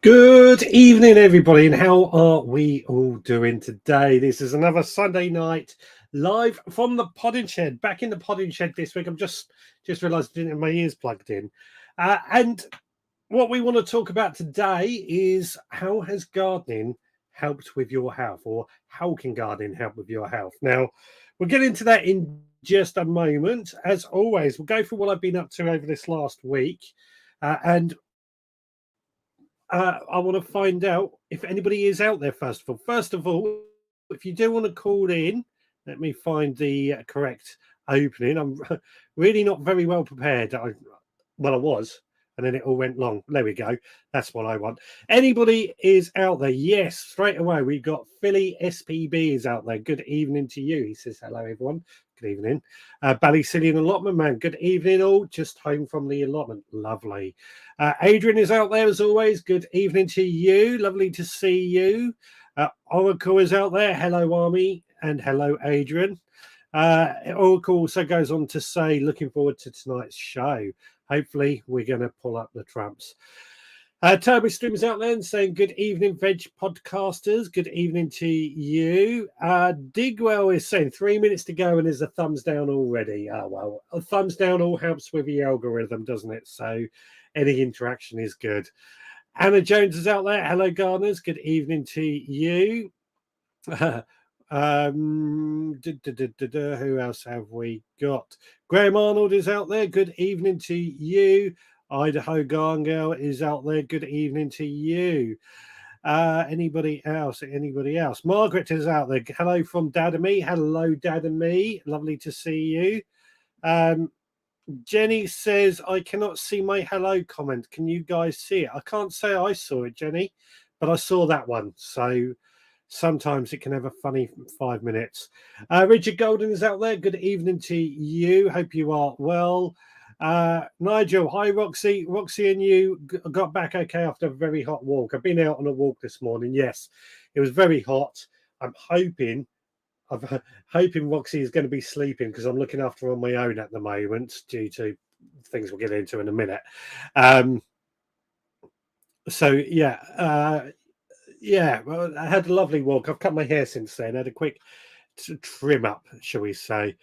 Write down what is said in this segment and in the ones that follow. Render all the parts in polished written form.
Good evening, everybody, and how are we all doing today? This is another Sunday night live from the podding shed. Back in the podding shed this week. I'm just realised I didn't have my ears plugged in, and what we want to talk about today is how has gardening helped with your health, or how can gardening help with your health? Now, we'll get into that in just a moment. As always, we'll go through what I've been up to over this last week, and I want to find out if anybody is out there, first of all. First of all, if you do want to call in, let me find the correct opening. I'm really not very well prepared. I was, and then it all went long. There we go. That's what I want. Anybody is out there? Yes, straight away. We've got Philly SPB is out there. Good evening to you. He says, hello, everyone. Good evening. Ballycillian Allotment Man. Good evening, all. Just home from the allotment. Lovely. Adrian is out there as always. Good evening to you. Lovely to see you. Oracle is out there. Hello, Army. And hello, Adrian. Oracle also goes on to say, looking forward to tonight's show. Hopefully, we're going to pull up the trumps. Turbo Stream is out there and saying, good evening, veg podcasters. Good evening to you. Digwell is saying 3 minutes to go and there's a thumbs down already. Oh, well, a thumbs down all helps with the algorithm, doesn't it? So any interaction is good. Anna Jones is out there. Hello, gardeners. Good evening to you. Who else have we got? Graham Arnold is out there. Good evening to you. Idaho Garngale is out there. Good evening to you. Anybody else? Margaret is out there. Hello from Dad and Me. Hello, Dad and Me. Lovely to see you. Jenny says, I cannot see my hello comment. Can you guys see it? I can't say I saw it, Jenny, but I saw that one. So sometimes it can have a funny 5 minutes. Richard Golden is out there. Good evening to you. Hope you are well. Nigel, hi, Roxy. Roxy and you got back okay after a very hot walk. I've been out on a walk this morning. Yes, it was very hot. I'm hoping Roxy is going to be sleeping because I'm looking after her on my own at the moment due to things we'll get into in a minute. Well, I had a lovely walk. I've cut my hair since then. I had a quick trim up, shall we say.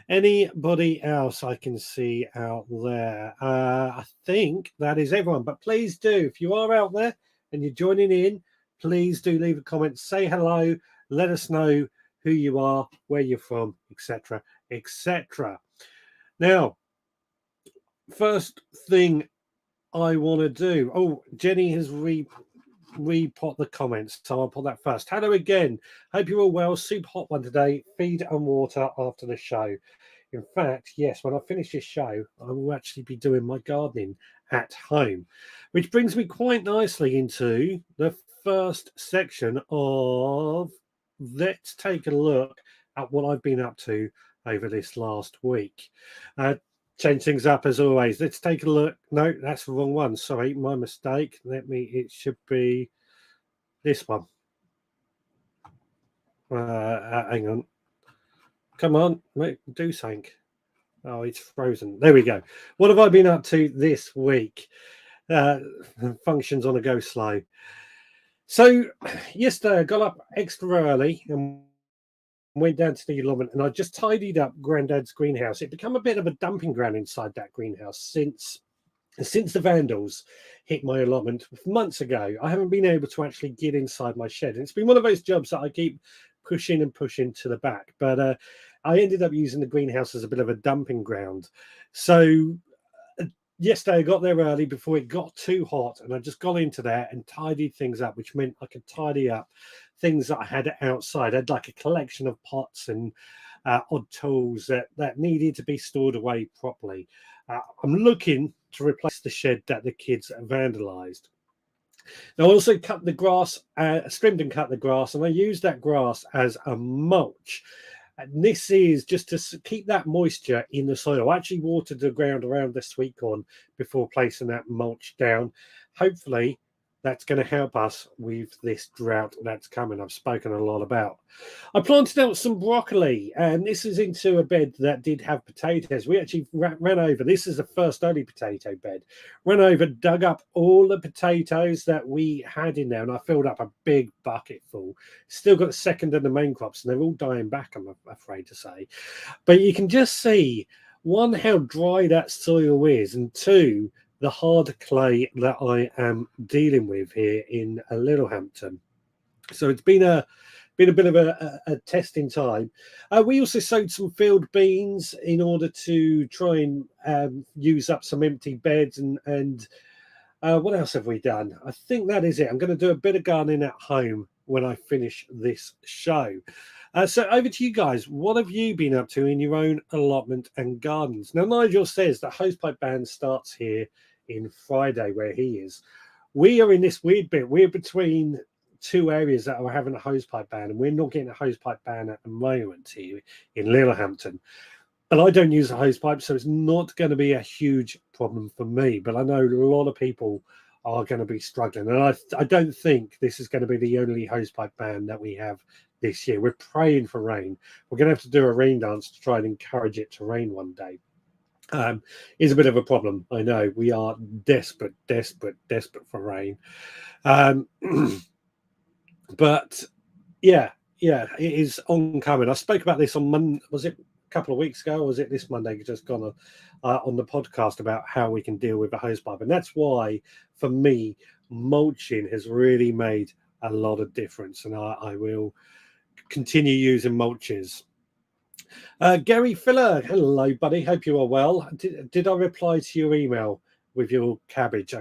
Anybody else I can see out there? I think that is everyone. But please do, if you are out there and you're joining in, please do leave a comment. Say hello. Let us know who you are, where you're from, etc., etc. Now, first thing I want to do. Oh, Jenny has repot the comments, so I'll put that first. Hello again. Hope you're all well. Super hot one today. Feed and water after the show. In fact, yes, when I finish this show, I will actually be doing my gardening at home, which brings me quite nicely into the first section of let's take a look at what I've been up to over this last week. Change things up as always. Let's take a look. No, that's the wrong one. Sorry, my mistake. It should be this one. Hang on. Come on, mate, do something. Oh, it's frozen. There we go. What have I been up to this week? Functions on a go slow. So yesterday I got up extra early and went down to the allotment, and I just tidied up Grandad's greenhouse. It became a bit of a dumping ground inside that greenhouse since the vandals hit my allotment months ago. I haven't been able to actually get inside my shed. And it's been one of those jobs that I keep pushing to the back. But I ended up using the greenhouse as a bit of a dumping ground. So yesterday I got there early before it got too hot, and I just got into there and tidied things up, which meant I could tidy up things that I had outside. I had like a collection of pots and odd tools that needed to be stored away properly. I'm looking to replace the shed that the kids vandalized. Now, I also cut the grass, trimmed and cut the grass, and I used that grass as a mulch. And this is just to keep that moisture in the soil. I actually watered the ground around the sweet corn before placing that mulch down. Hopefully, that's going to help us with this drought that's coming. I've spoken a lot about. I planted out some broccoli, and this is into a bed that did have potatoes. We actually ran over. This is the first early potato bed. Ran over, dug up all the potatoes that we had in there, and I filled up a big bucket full. Still got the second and the main crops, and they're all dying back, I'm afraid to say. But you can just see, one, how dry that soil is, and two, the hard clay that I am dealing with here in Littlehampton. So it's been a bit of a testing time. We also sowed some field beans in order to try and use up some empty beds, and what else have we done? I think that is it. I'm going to do a bit of gardening at home when I finish this show. So over to you guys. What have you been up to in your own allotment and gardens? Now, Nigel says the hosepipe ban starts here in Friday, where he is. We are in this weird bit. We're between two areas that are having a hosepipe ban, and we're not getting a hosepipe ban at the moment here in Littlehampton. But I don't use a hosepipe, so it's not going to be a huge problem for me. But I know a lot of people are going to be struggling, and I don't think this is going to be the only hosepipe ban that we have this year. We're praying for rain. We're going to have to do a rain dance to try and encourage it to rain one day. Is a bit of a problem. I know we are desperate for rain. But yeah, it is oncoming. I spoke about this on Monday. Was it a couple of weeks ago, or was it this Monday just gone on the podcast about how we can deal with a hosepipe? And that's why, for me, mulching has really made a lot of difference, and I will continue using mulches. Gary Filler, hello, buddy. Hope you are well. Did I reply to your email with your cabbage?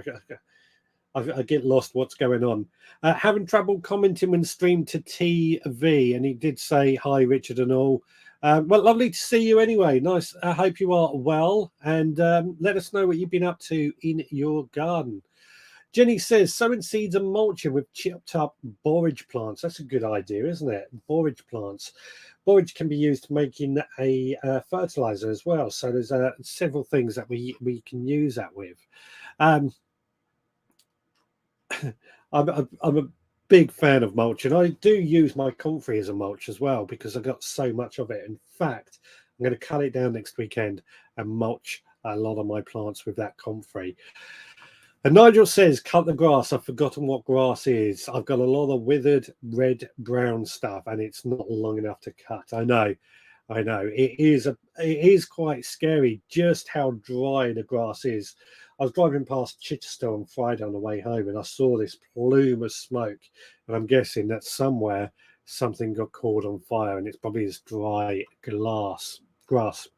I get lost. What's going on? Having trouble commenting when streamed to TV, and he did say hi, Richard, and all. Well, lovely to see you anyway. Nice. I hope you are well, and let us know what you've been up to in your garden. Jenny says, sowing seeds and mulching with chipped up borage plants. That's a good idea, isn't it? Borage plants. Borage can be used to making a fertilizer as well. So there's several things that we can use that with. I'm a big fan of mulch, and I do use my comfrey as a mulch as well because I've got so much of it. In fact, I'm going to cut it down next weekend and mulch a lot of my plants with that comfrey. And Nigel says, cut the grass. I've forgotten what grass is. I've got a lot of withered red-brown stuff, and it's not long enough to cut. I know. It is quite scary just how dry the grass is. I was driving past Chichester on Friday on the way home, and I saw this plume of smoke, and I'm guessing that somewhere something got caught on fire, and it's probably this dry grass.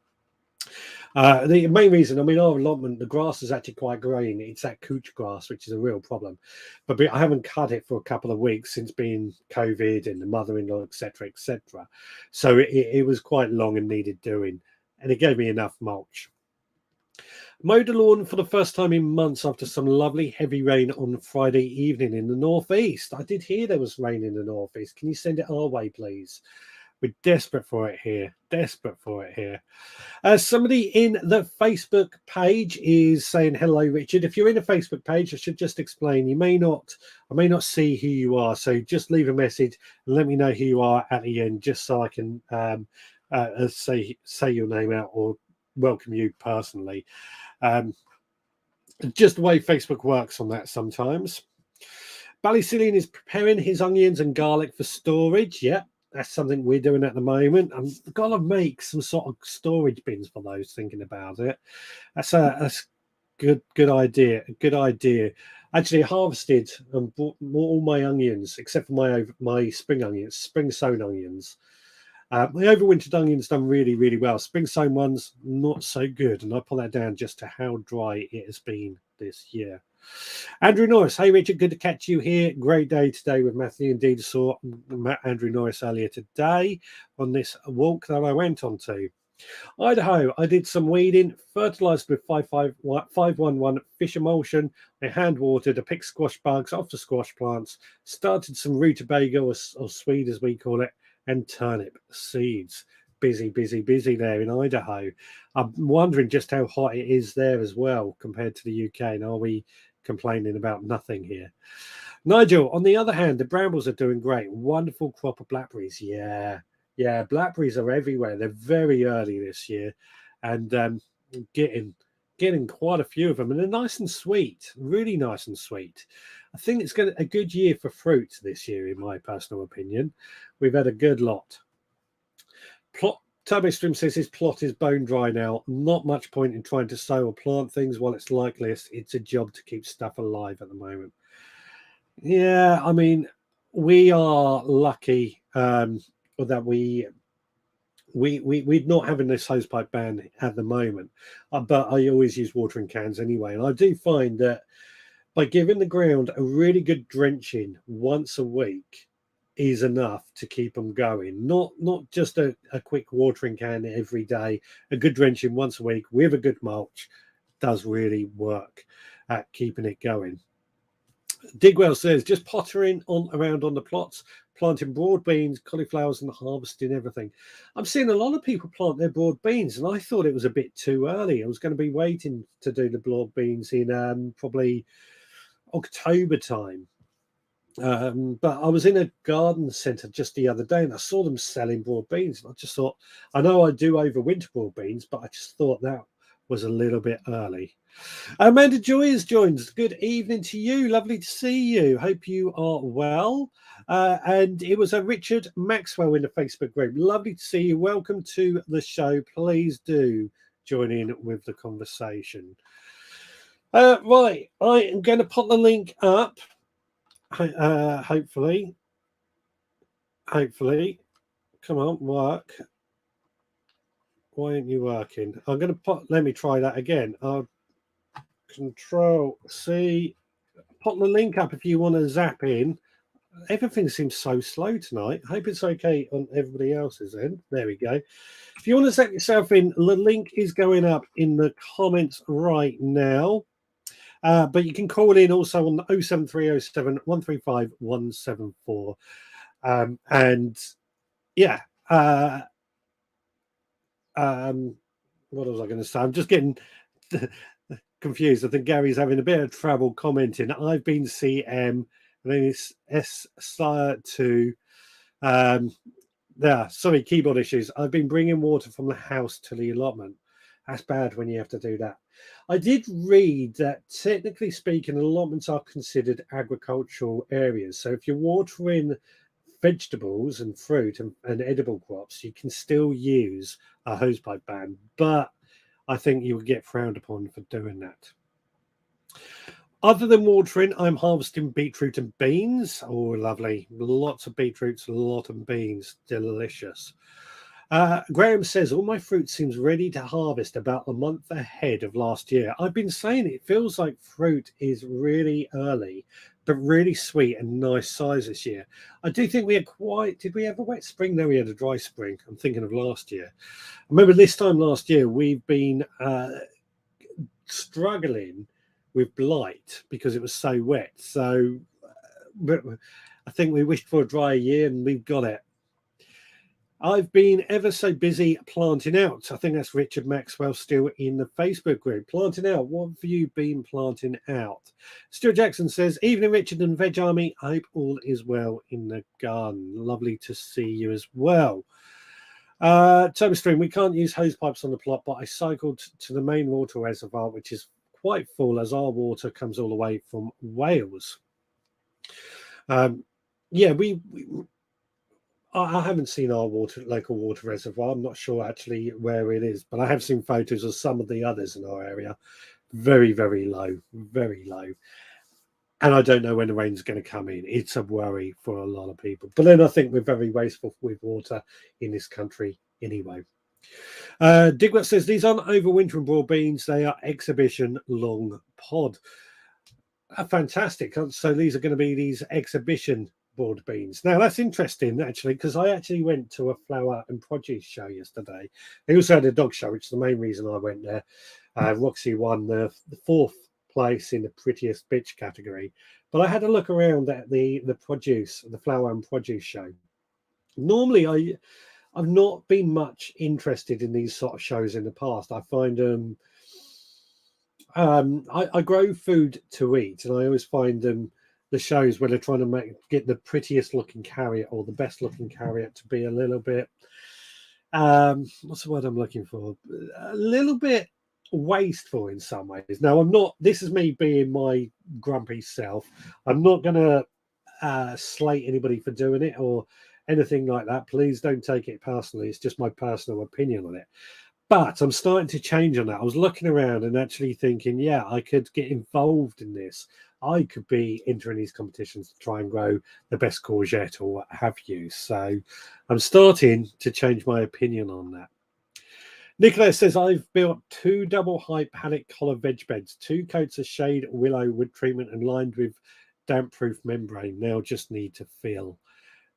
The main reason, I mean, our allotment, the grass is actually quite green. It's that couch grass, which is a real problem. But I haven't cut it for a couple of weeks since being COVID and the mother-in-law, etc. So it was quite long and needed doing, and it gave me enough mulch. Mowed the lawn for the first time in months after some lovely heavy rain on Friday evening in the northeast. I did hear there was rain in the northeast. Can you send it our way, please? We're desperate for it here. Somebody in the Facebook page is saying, hello, Richard. If you're in a Facebook page, I should just explain, I may not see who you are. So just leave a message and let me know who you are at the end, just so I can say your name out or welcome you personally. Just the way Facebook works on that sometimes. Ballycillian is preparing his onions and garlic for storage. Yeah. That's something we're doing at the moment. I'm going to make some sort of storage bins for those, thinking about it. That's good idea. Good idea. Actually, I harvested and bought all my onions, except for my spring onions, spring sown onions. My overwintered onions done really, really well. Spring sown ones, not so good. And I put that down just to how dry it has been this year. Andrew Norris, hey Richard, good to catch you here. Great day today with Matthew. Indeed, saw Andrew Norris earlier today on this walk that I went on to. Idaho, I did some weeding, fertilized with 511 fish emulsion. I hand watered, I picked squash bugs off the squash plants, started some rutabaga or swede as we call it, and turnip seeds. Busy there in Idaho. I'm wondering just how hot it is there as well compared to the UK, and are we complaining about nothing here. Nigel, on the other hand, the brambles are doing great. Wonderful crop of blackberries. Yeah, blackberries are everywhere. They're very early this year, and getting quite a few of them, and they're nice and sweet, really nice and sweet. I think it's a good year for fruit this year, in my personal opinion. We've had a good lot. TurboStream says his plot is bone dry now. Not much point in trying to sow or plant things while it's likeliest. It's a job to keep stuff alive at the moment. Yeah, I mean, we are lucky that we're not having this hosepipe ban at the moment, but I always use watering cans anyway, and I do find that by giving the ground a really good drenching once a week is enough to keep them going. Not just a quick watering can every day. A good drenching once a week with a good mulch does really work at keeping it going. Digwell says, just pottering around on the plots, planting broad beans, cauliflowers, and harvesting everything. I'm seeing a lot of people plant their broad beans, and I thought it was a bit too early. I was going to be waiting to do the broad beans in probably October time. But I was in a garden centre just the other day, and I saw them selling broad beans, and I just thought, I know I do overwinter broad beans, but I just thought that was a little bit early. Amanda Joy has joined. Good evening to you. Lovely to see you. Hope you are well. And it was a Richard Maxwell in the Facebook group. Lovely to see you. Welcome to the show. Please do join in with the conversation. Right, I am going to put the link up. Hopefully. Come on, work. Why aren't you working? I'm going to let me try that again. I'll Control C. Put the link up if you want to zap in. Everything seems so slow tonight. I hope it's okay on everybody else's end. There we go. If you want to zap yourself in, the link is going up in the comments right now. But you can call in also on 07307 135 174. And yeah, what was I going to say? I'm just getting confused. I think Gary's having a bit of trouble commenting. I've been CM, and then it's S2. Sorry, keyboard issues. I've been bringing water from the house to the allotment. That's bad when you have to do that. I did read that, technically speaking, allotments are considered agricultural areas. So if you're watering vegetables and fruit and edible crops, you can still use a hosepipe ban, but I think you would get frowned upon for doing that. Other than watering, I'm harvesting beetroot and beans. Oh, lovely. Lots of beetroots, a lot of beans. Delicious. Graham says, all my fruit seems ready to harvest about a month ahead of last year. I've been saying it feels like fruit is really early, but really sweet and nice size this year. I do think we had did we have a wet spring? No, we had a dry spring. I'm thinking of last year. I remember this time last year, we've been struggling with blight because it was so wet. So but I think we wished for a dry year and we've got it. I've been ever so busy planting out. I think that's Richard Maxwell still in the Facebook group. Planting out. What have you been planting out? Stuart Jackson says, evening, Richard and Veg Army. I hope all is well in the garden. Lovely to see you as well. TurboStream, we can't use hose pipes on the plot, but I cycled to the main water reservoir, which is quite full as our water comes all the way from Wales. I haven't seen our local water reservoir. I'm not sure actually where it is, but I have seen photos of some of the others in our area. Very, very low, very low. And I don't know when the rain's going to come in. It's a worry for a lot of people. But then I think we're very wasteful with water in this country anyway. Digwell says, these aren't overwintering broad beans. They are exhibition long pod. Fantastic. So these are going to be these exhibition broad beans. Now that's interesting actually, because I actually went to a flower and produce show yesterday. They also had a dog show, which is the main reason I went there. Roxy won the fourth place in the prettiest bitch category, but I had a look around at the flower and produce show. Normally I've not been much interested in these sort of shows in the past. I find them I grow food to eat, and I always find the shows where they're trying to get the prettiest looking carrot or the best looking carrot to be a little bit what's the word I'm looking for? A little bit wasteful in some ways. Now, I'm not. This is me being my grumpy self. I'm not going to slate anybody for doing it or anything like that. Please don't take it personally. It's just my personal opinion on it. But I'm starting to change on that. I was looking around and actually thinking, yeah, I could get involved in this. I could be entering these competitions to try and grow the best courgette or what have you. So I'm starting to change my opinion on that. Nicholas says, I've built 2 double high paddock collar veg beds, 2 coats of shade willow wood treatment and lined with damp proof membrane. Now just need to fill.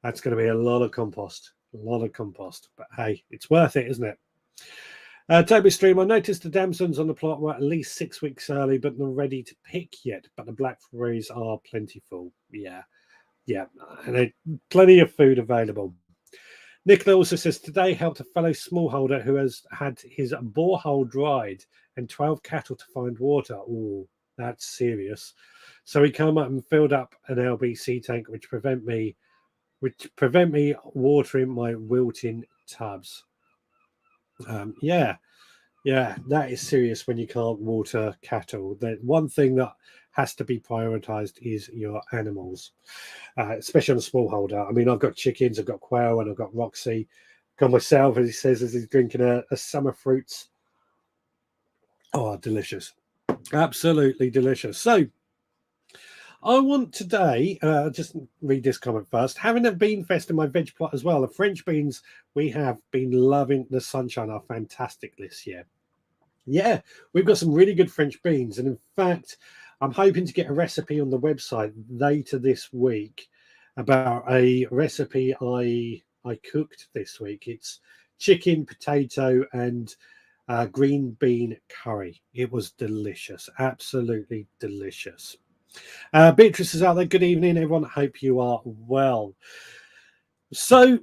That's going to be a lot of compost. But hey, it's worth it, isn't it? Toby Stream, I noticed the damsons on the plot were at least 6 weeks early, but not ready to pick yet. But the blackberries are plentiful. Yeah, and plenty of food available. Nicola also says, today helped a fellow smallholder who has had his borehole dried and 12 cattle to find water. Oh, that's serious. So he came up and filled up an LBC tank, which prevent me watering my wilting tubs. Yeah, that is serious when you can't water cattle. The one thing that has to be prioritized is your animals, especially on a smallholder. I mean, I've got chickens, I've got quail, and I've got Roxy. Got myself, as he says, as he's drinking a summer fruits. Oh, delicious. Absolutely delicious. So, I want today, just read this comment first. Having a bean fest in my veg plot as well. The French beans we have been loving the sunshine are fantastic this year. Yeah, we've got some really good French beans. And in fact, I'm hoping to get a recipe on the website later this week about a recipe I cooked this week. It's chicken, potato, and green bean curry. It was delicious, absolutely delicious. Beatrice is out there. Good evening, everyone. Hope you are well. So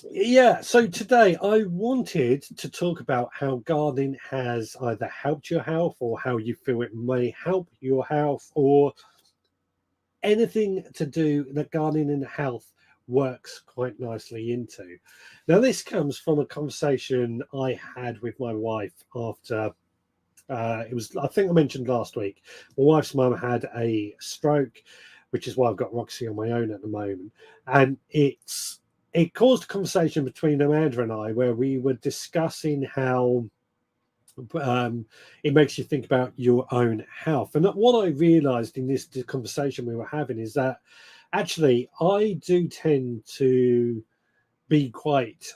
today I wanted to talk about how gardening has either helped your health or how you feel it may help your health or anything to do that gardening and health works quite nicely into. Now, this comes from a conversation I had with my wife after it was, I think I mentioned last week, my wife's mum had a stroke, which is why I've got Roxy on my own at the moment. And it caused a conversation between Amanda and I where we were discussing how it makes you think about your own health. And what I realized in this conversation we were having is that actually I do tend to be quite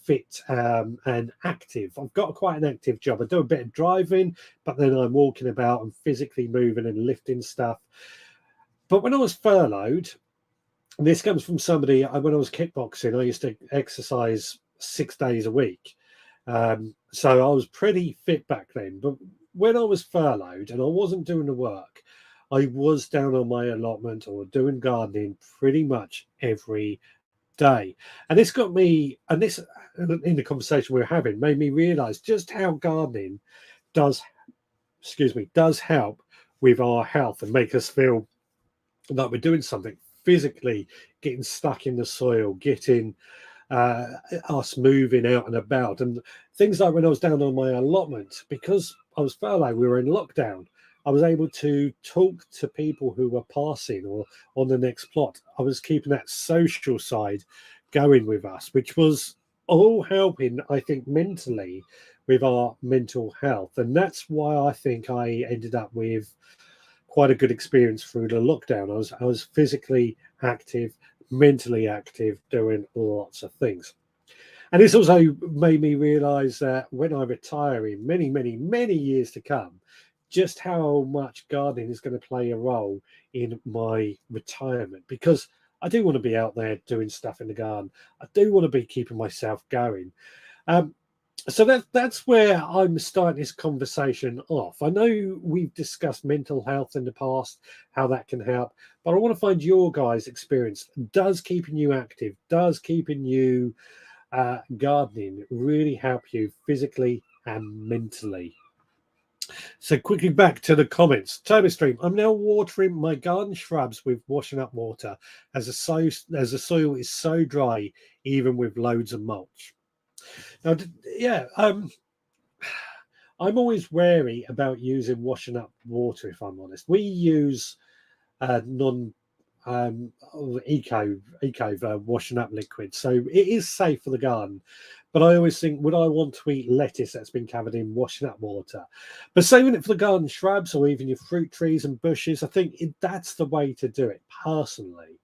fit and active. I've got quite an active job. I do a bit of driving, but then I'm walking about and physically moving and lifting stuff. But when I was furloughed, and this comes from somebody, when I was kickboxing, I used to exercise 6 days a week. So I was pretty fit back then. But when I was furloughed and I wasn't doing the work, I was down on my allotment or doing gardening pretty much every day. And this got me, and this in the conversation we were having made me realize just how gardening does help with our health and make us feel like we're doing something physically, getting stuck in the soil, getting us moving out and about. And things like when I was down on my allotment, because I was furloughed, we were in lockdown, I was able to talk to people who were passing or on the next plot. I was keeping that social side going with us, which was all helping, I think, mentally with our mental health. And that's why I think I ended up with quite a good experience through the lockdown. I was physically active, mentally active, doing lots of things. And this also made me realize that when I retire in many, many, many years to come, just how much gardening is going to play a role in my retirement, because I do want to be out there doing stuff in the garden. I do want to be keeping myself going. So that's where I'm starting this conversation off. I know we've discussed mental health in the past, how that can help, but I want to find your guys' experience. Does keeping you active, does keeping you gardening really help you physically and mentally? So quickly back to the comments. Stream. I'm now watering my garden shrubs with washing up water as the soil is so dry, even with loads of mulch. Now, yeah, I'm always wary about using washing up water. If I'm honest, we use non eco washing up liquid, so it is safe for the garden. But I always think, would I want to eat lettuce that's been covered in washing up water? But saving it for the garden shrubs or even your fruit trees and bushes, I think that's the way to do it personally.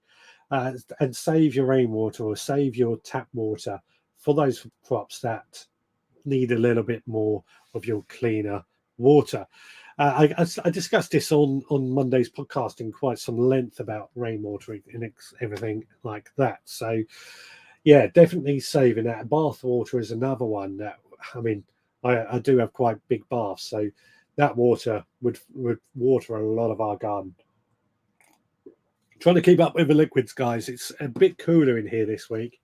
And save your rainwater or save your tap water for those crops that need a little bit more of your cleaner water. I discussed this on Monday's podcast in quite some length about rainwater and everything like that. So, yeah, definitely saving that. Bath water is another one that, I mean, I do have quite big baths, so that water would water a lot of our garden. Trying to keep up with the liquids, guys. It's a bit cooler in here this week,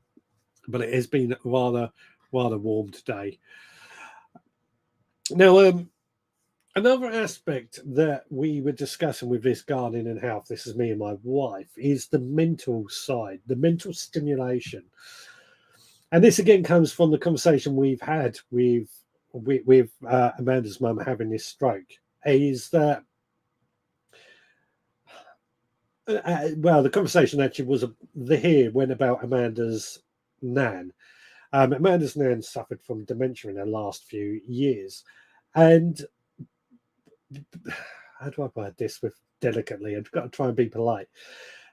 but it has been rather warm today. Now, another aspect that we were discussing with this gardening and health, this is me and my wife, is the mental side, the mental stimulation. And this again comes from the conversation we've had with Amanda's mum having this stroke, is that well, the conversation actually was here went about Amanda's nan. Amanda's nan suffered from dementia in her last few years, and how do I word this with delicately? I've got to try and be polite.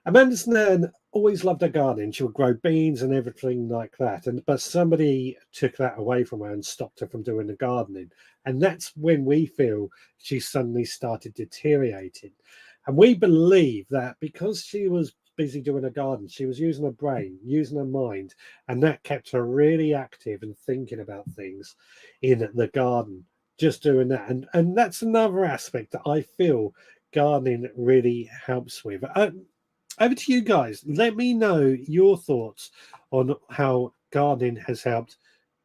Amanda's nan always loved her gardening. She would grow beans and everything like that. But somebody took that away from her and stopped her from doing the gardening. And that's when we feel she suddenly started deteriorating. And we believe that because she was busy doing her garden, she was using her brain, using her mind, and that kept her really active and thinking about things in the garden, just doing that. And that's another aspect that I feel gardening really helps with. Over to you guys. Let me know your thoughts on how gardening has helped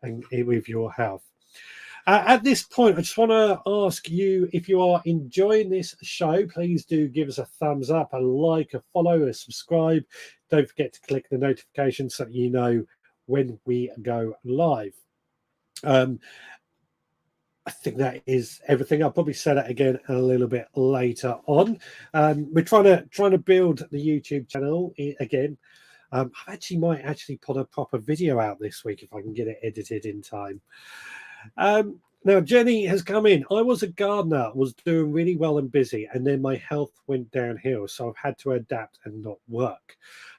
with your health. At this point, I just want to ask you, if you are enjoying this show, please do give us a thumbs up, a like, a follow, a subscribe. Don't forget to click the notification so that you know when we go live. I think that is everything. I'll probably say that again a little bit later on. We're trying to build the YouTube channel again. I might actually put a proper video out this week if I can get it edited in time. Now Jenny has come in. I was a gardener, was doing really well and busy, and then my health went downhill, so I've had to adapt and not work.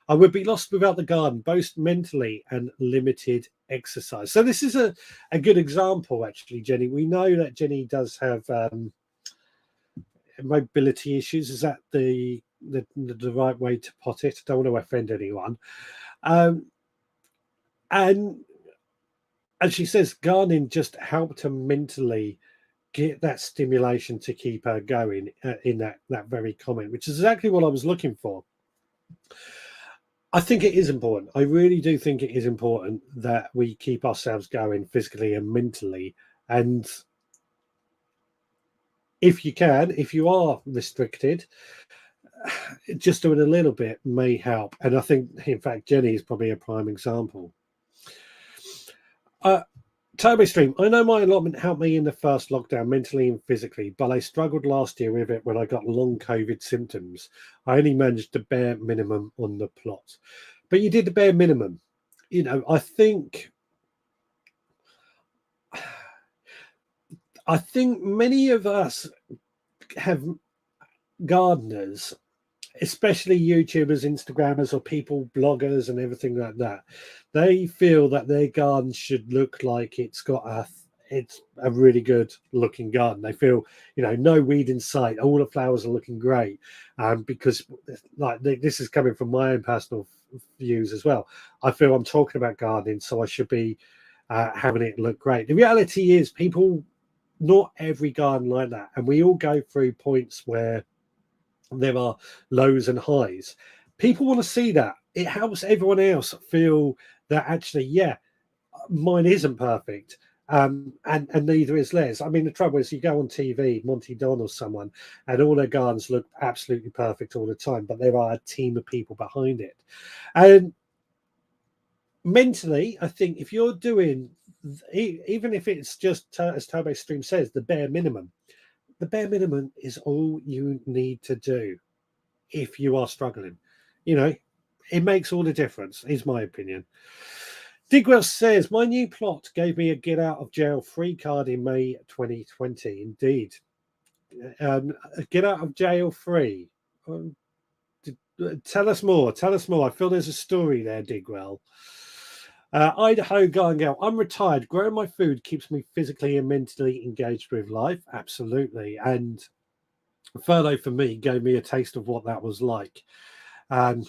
I would be lost without the garden, both mentally and limited exercise. So this is a good example, actually, Jenny. We know that Jenny does have mobility issues. Is that the right way to put it? I don't want to offend anyone. And she says gardening just helped her mentally get that stimulation to keep her going in that very comment, which is exactly what I was looking for. I think it is important. I really do think it is important that we keep ourselves going physically and mentally. And if you can, if you are restricted, just doing a little bit may help. And I think, in fact, Jenny is probably a prime example. Toby Stream, I know my allotment helped me in the first lockdown mentally and physically, but I struggled last year with it when I got long COVID symptoms. I only managed the bare minimum on the plot. But you did the bare minimum. You know, I think many of us have gardeners, especially YouTubers, Instagrammers, or people, bloggers, and everything like that. They feel that their garden should look like it's a really good looking garden. They feel, no weed in sight. All the flowers are looking great. Because like this is coming from my own personal views as well. I feel I'm talking about gardening, so I should be having it look great. The reality is, not every garden like that, and we all go through points where there are lows and highs. People want to see that. It helps everyone else feel that actually, yeah, mine isn't perfect. And neither is Les. I mean, the trouble is, you go on TV, Monty Don or someone, and all their gardens look absolutely perfect all the time, but there are a team of people behind it. And mentally, I think if you're doing, even if it's just as Turbo Stream says, the bare minimum is all you need to do if you are struggling. It makes all the difference, is my opinion. Digwell says, my new plot gave me a get out of jail free card in May 2020. Indeed. Get out of jail free. Tell us more. Tell us more. I feel there's a story there, Digwell. Idaho Garngale, I'm retired. Growing my food keeps me physically and mentally engaged with life. Absolutely. And Furlough for me gave me a taste of what that was like. A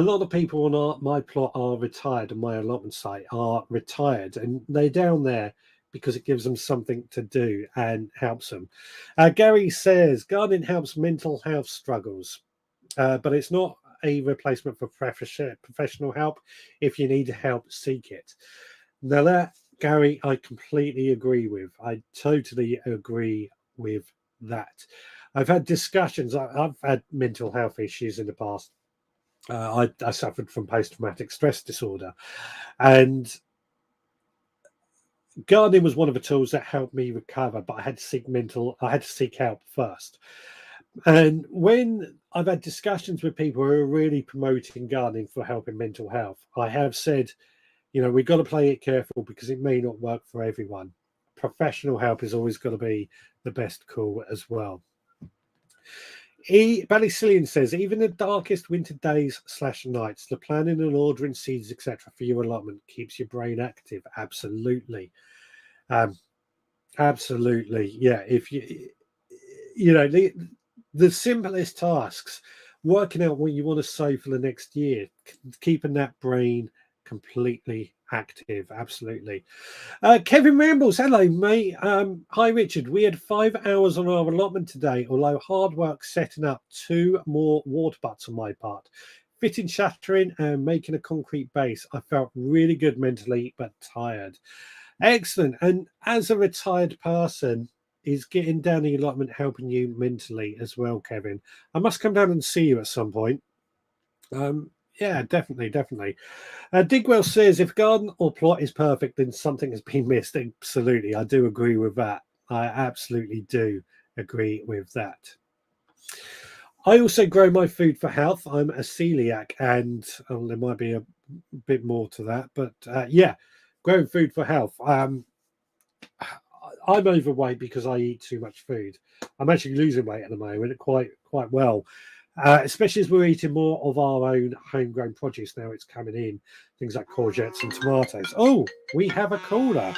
lot of people on my plot are retired, and my allotment site are retired, and they're down there because it gives them something to do and helps them. Gary says gardening helps mental health struggles, but it's not a replacement for professional help. If you need help, seek it. Now that, Gary, I completely agree with. I totally agree with that. I've had discussions. I've had mental health issues in the past. I suffered from post-traumatic stress disorder, and gardening was one of the tools that helped me recover. But I had to seek help first. And when I've had discussions with people who are really promoting gardening for helping mental health, I have said, we've got to play it careful because it may not work for everyone. Professional help is always going to be the best call as well. Ballycillian says, even the darkest winter days / nights, the planning and ordering seeds, etc., for your allotment keeps your brain active. Absolutely. Absolutely. Yeah. If the simplest tasks, working out what you want to sow for the next year, keeping that brain completely active. Absolutely. Kevin Rambles, hello, mate. Hi, Richard. We had 5 hours on our allotment today, although hard work setting up 2 more water butts on my part. Fitting, shattering, and making a concrete base. I felt really good mentally, but tired. Excellent. And as a retired person, is getting down the allotment helping you mentally as well, Kevin? I must come down and see you at some point. Yeah, definitely. Digwell says, if garden or plot is perfect, then something has been missed. Absolutely. I do agree with that. I absolutely do agree with that. I also grow my food for health. I'm a celiac, and there might be a bit more to that. But yeah, growing food for health. I'm overweight because I eat too much food. I'm actually losing weight at the moment quite well. Especially as we're eating more of our own homegrown produce now. It's coming in, things like courgettes and tomatoes. Oh, we have a caller.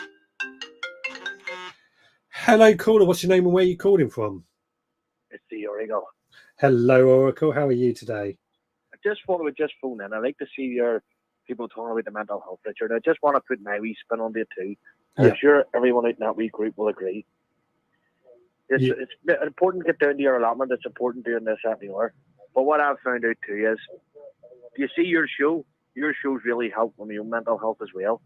Hello, caller. What's your name and where are you calling from? It's the Origo. Hello, Oracle. How are you today? I just thought I would just phone in. I like to see your people talking about the mental health, Richard. I just want to put my wee spin on it too. I'm sure everyone out in that wee group will agree. It's important to get down to your allotment. It's important doing this, that, and the other. But what I've found out too is, you see your show? Your show's really helped with my own mental health as well.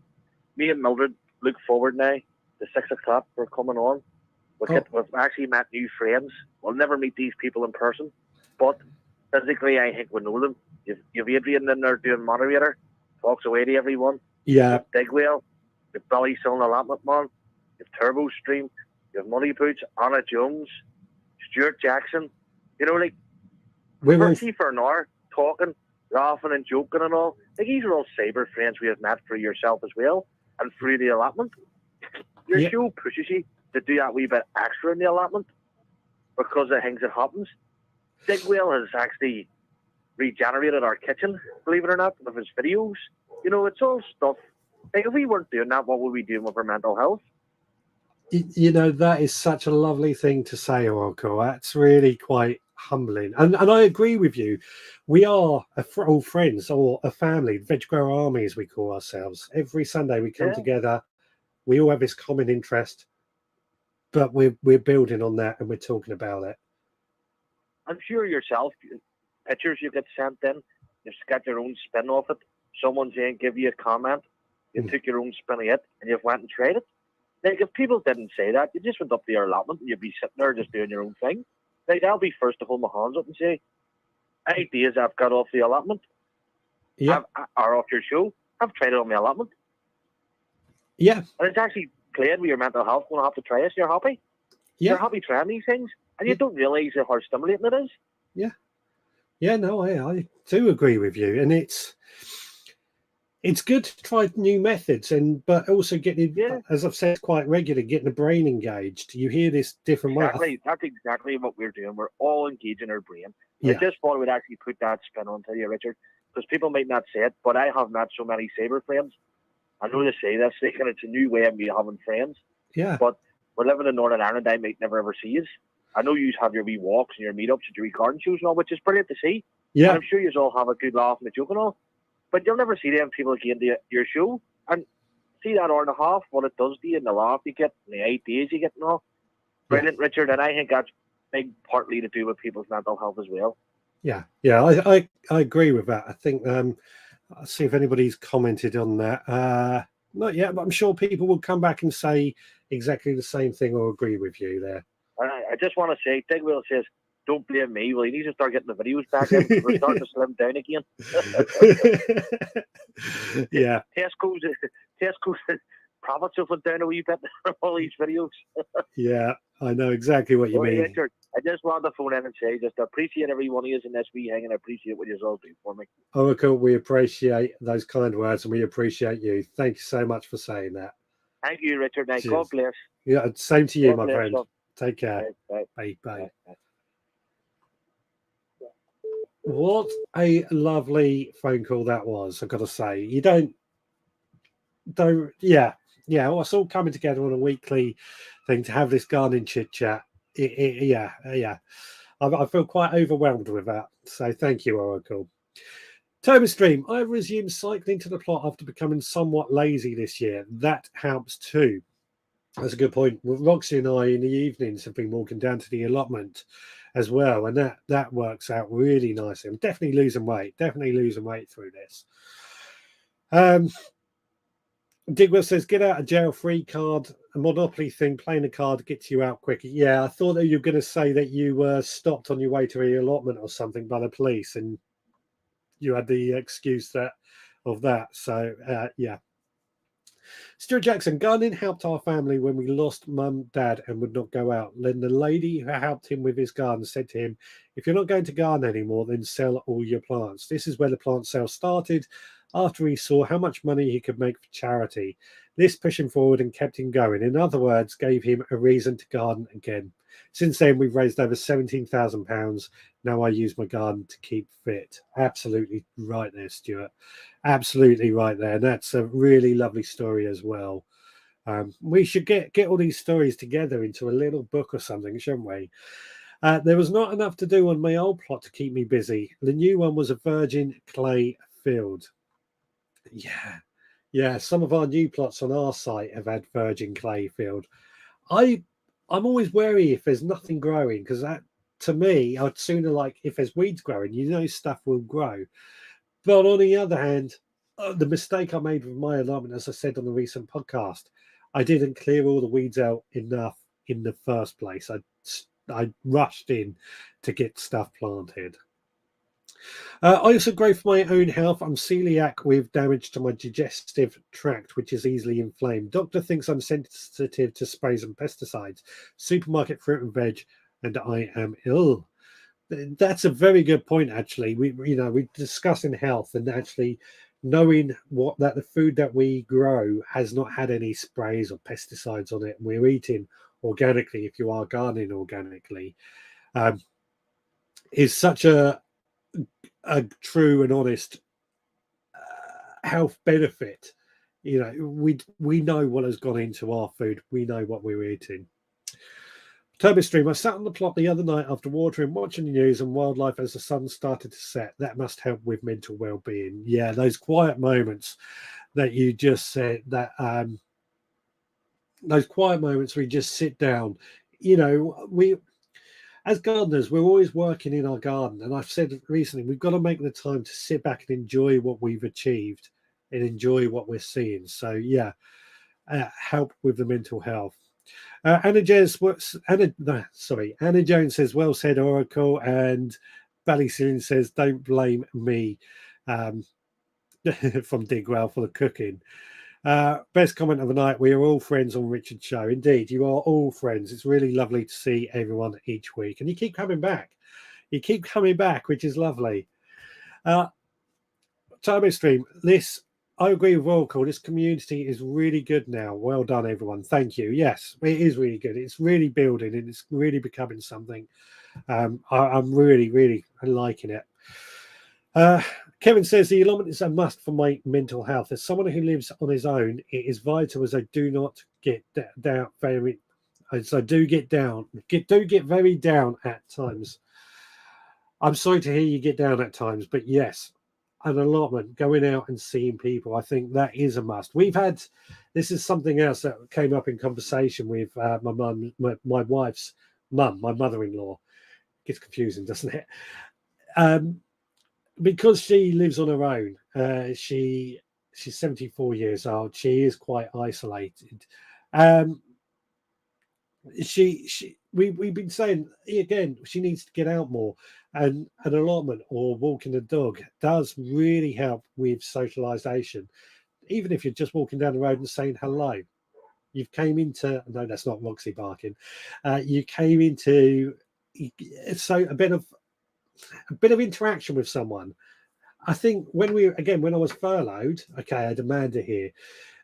Me and Mildred look forward now to 6 o'clock. We're coming on. We've actually met new friends. We'll never meet these people in person, but physically, I think we know them. You've Adrian in there doing moderator, talks away to everyone. Yeah. You've Digwell, you've Ballycillian Allotment Man, you've Turbo Stream, you have Money Boots, Anna Jones, Stuart Jackson. We're for an hour talking, laughing and joking and all. These are all cyber friends we have met through yourself as well and through the allotment. Your show pushes you to do that wee bit extra in the allotment because of things that happens. Digwell has actually regenerated our kitchen, believe it or not, with his videos. It's all stuff. If we weren't doing that, what would we be doing with our mental health? That is such a lovely thing to say, Oracle. That's really quite humbling. And I agree with you. We are all friends or a family, Veg Grower Army, as we call ourselves. Every Sunday we come together. We all have this common interest, but we're building on that and we're talking about it. I'm sure yourself, pictures you get sent in, you've got your own spin off it. someone saying, give you a comment, you took your own spin of it, and you've went and tried it. Like, if people didn't say that, you just went up to your allotment and you'd be sitting there just doing your own thing. Like, I'll be first to hold my hands up and say, ideas I've got off the allotment, or off your show, I've tried it on my allotment. Yeah. And it's actually played with your mental health when I have to try it, so you're happy. Yeah. You're happy trying these things, and you don't realise how stimulating it is. Yeah. Yeah, no, I do agree with you. And it's good to try new methods, but also getting, as I've said quite regularly, getting the brain engaged. You hear this different way. That's exactly what we're doing. We're all engaging our brain. I just thought I would actually put that spin onto you, Richard, because people might not say it, but I have met so many cyber friends. I know they say this, and it's a new way of me having friends. Yeah. But we're living in Northern Ireland. I might never ever see you. I know you have your wee walks and your meetups and your wee garden shows and all, which is brilliant to see. Yeah. And I'm sure you all have a good laugh and a joke and all. But you'll never see them people again to your show and see that hour and a half, what it does to you and the laugh you get and the ideas you get and all. Brilliant, Richard. And I think that's big partly to do with people's mental health as well. Yeah. Yeah, I agree with that. I think I'll see if anybody's commented on that. Not yet, but I'm sure people will come back and say exactly the same thing or agree with you there. I just want to say, Digwell says, don't blame me. Well, he needs to start getting the videos back in because we're starting to slim down again. Yeah. Tesco's profits have went down a wee bit from all these videos. Yeah, I know exactly what you mean. Richard, I just wanted to phone in and say, just appreciate every one of you in this wee hang and I appreciate what you all do for me. Oracle, we appreciate those kind words and we appreciate you. Thank you so much for saying that. Thank you, Richard. Now, God bless. Yeah, same to you, God my bless, friend. love. Take care. Bye. Bye. Bye. What a lovely phone call that was, I've got to say. You don't, yeah, well, it's all coming together on a weekly thing to have this gardening chit chat. Yeah. I feel quite overwhelmed with that. So thank you, Oracle. Stream, I resumed cycling to the plot after becoming somewhat lazy this year. That helps too. That's a good point. Well, Roxy and I in the evenings have been walking down to the allotment as well, and that works out really nicely. I'm definitely losing weight through this. Digwell says, get out of jail free card, a Monopoly thing, playing a card gets you out quicker. Yeah, I thought that you were going to say that you were stopped on your way to the allotment or something by the police, and you had the excuse of that. So, yeah. Stuart Jackson, gardening helped our family when we lost mum, dad, and would not go out. Then the lady who helped him with his garden said to him, if you're not going to garden anymore, then sell all your plants. This is where the plant sale started after he saw how much money he could make for charity. This pushed him forward and kept him going. In other words, gave him a reason to garden again. Since then, we've raised over £17,000. Now I use my garden to keep fit. Absolutely right there, Stuart. Absolutely right there. And that's a really lovely story as well. We should get all these stories together into a little book or something, shouldn't we? There was not enough to do on my old plot to keep me busy. The new one was a virgin clay field. Yeah. Some of our new plots on our site have had virgin clay field. I'm always wary if there's nothing growing, because that, to me, I'd sooner like if there's weeds growing, stuff will grow. But on the other hand, the mistake I made with my allotment, as I said on the recent podcast, I didn't clear all the weeds out enough in the first place. I rushed in to get stuff planted. I also grow for my own health. I'm celiac with damage to my digestive tract, which is easily inflamed. Doctor thinks I'm sensitive to sprays and pesticides, supermarket fruit and veg, and I am ill. That's a very good point, actually. We're discussing health and actually knowing that the food that we grow has not had any sprays or pesticides on it, and we're eating organically, if you are gardening organically, is such a true and honest health benefit. We know what has gone into our food. We know what we're eating. Turbostream, I sat on the plot the other night after watering, watching the news and wildlife as the sun started to set. That must help with mental well-being. Yeah, those quiet moments that you just said, that those quiet moments where you just sit down, as gardeners, we're always working in our garden. And I've said recently, we've got to make the time to sit back and enjoy what we've achieved and enjoy what we're seeing. So, yeah, help with the mental health. Anna Jones says, well said, Oracle. And Ballysoon says, don't blame me, from Digwell for the cooking. Best comment of the night, we are all friends on Richard's show. Indeed, you are all friends. It's really lovely to see everyone each week. And you keep coming back. You keep coming back, which is lovely. Turbo Stream, I agree with Oracle. This community is really good now. Well done, everyone. Thank you. Yes, it is really good. It's really building and it's really becoming something. I'm really liking it. Kevin says the allotment is a must for my mental health. As someone who lives on his own, it is vital as I do not get down very. As I do get very down at times. I'm sorry to hear you get down at times, but yes, an allotment, going out and seeing people, I think that is a must. This is something else that came up in conversation with my mum, my wife's mum, my mother-in-law. Gets confusing, doesn't it? Because she lives on her own. She's 74 years old. She is quite isolated. We've been saying again, she needs to get out more, and an allotment or walking a dog does really help with socialization. Even if you're just walking down the road and saying hello, you've came into, no, that's not Roxy barking. You came into a bit of interaction with someone. I think when I was furloughed, okay, I had Amanda here.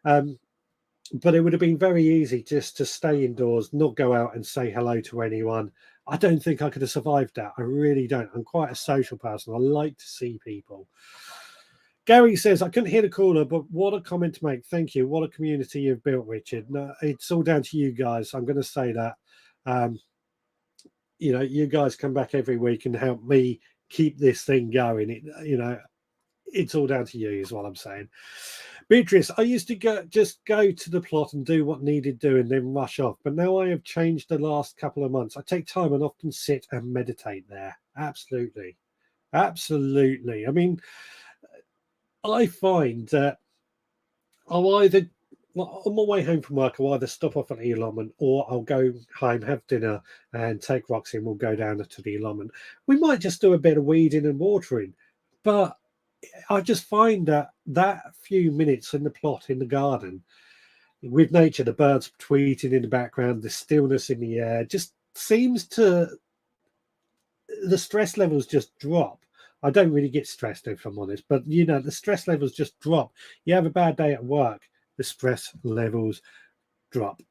But it would have been very easy just to stay indoors, not go out and say hello to anyone. I don't think I could have survived that. I really don't. I'm quite a social person. I like to see people. Gary says, I couldn't hear the caller, but what a comment to make. Thank you. What a community you've built, Richard. No, it's all down to you guys. I'm going to say that. You guys come back every week and help me keep this thing going. It's all down to you is what I'm saying. Beatrice, I used to go to the plot and do what needed doing, then rush off. But now I have changed the last couple of months. I take time and often sit and meditate there. Absolutely. Absolutely. I mean, I find that I'll either, on my way home from work, I'll either stop off at the allotment or I'll go home, have dinner and take Roxy and we'll go down to the allotment. We might just do a bit of weeding and watering, but I just find that few minutes in the plot in the garden with nature, the birds tweeting in the background, the stillness in the air, just seems to, the stress levels just drop. I don't really get stressed if I'm honest, but the stress levels just drop. You have a bad day at work, the stress levels drop.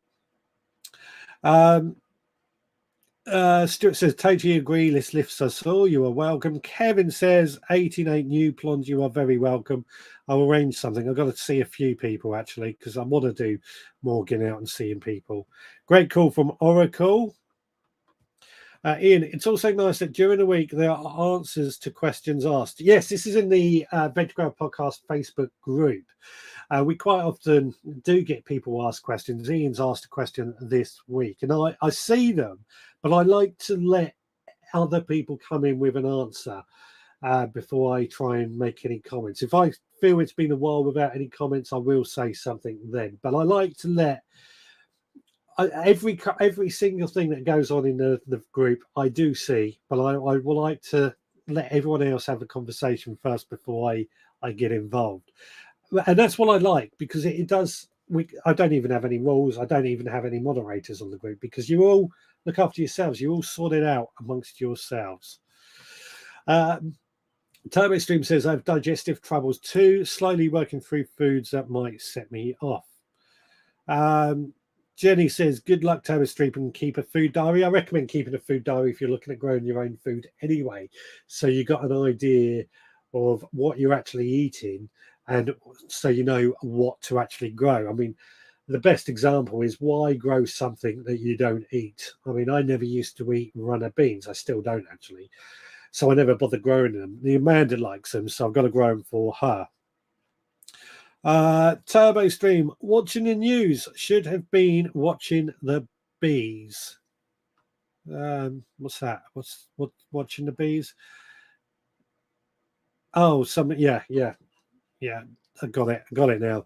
Stuart says, totally agree. This lifts us all. You are welcome. Kevin says, 88 new plons. You are very welcome. I'll arrange something. I've got to see a few people actually because I want to do more getting out and seeing people. Great call from Oracle. Ian, it's also nice that during the week there are answers to questions asked. Yes, this is in the Veg Grow Podcast Facebook group. We quite often do get people ask questions. Ian's asked a question this week, and I see them, but I like to let other people come in with an answer before I try and make any comments. If I feel it's been a while without any comments, I will say something then. But I like to let every single thing that goes on in the group I do see, but I will like to let everyone else have a conversation first before I get involved. And that's what I like because it does. I don't even have any rules. I don't even have any moderators on the group because you all look after yourselves. You all sort it out amongst yourselves. Turbo Stream says, I have digestive troubles too, slowly working through foods that might set me off. Jenny says, good luck, Turbo Stream, and keep a food diary. I recommend keeping a food diary if you're looking at growing your own food anyway. So you got an idea of what you're actually eating and so you know what to actually grow. I mean, the best example is why grow something that you don't eat? I mean, I never used to eat runner beans. I still don't actually. So I never bothered growing them. The Amanda likes them, so I've got to grow them for her. Turbo Stream, watching the news, should have been watching the bees. What's that? What's watching the bees? Oh, yeah. I got it now.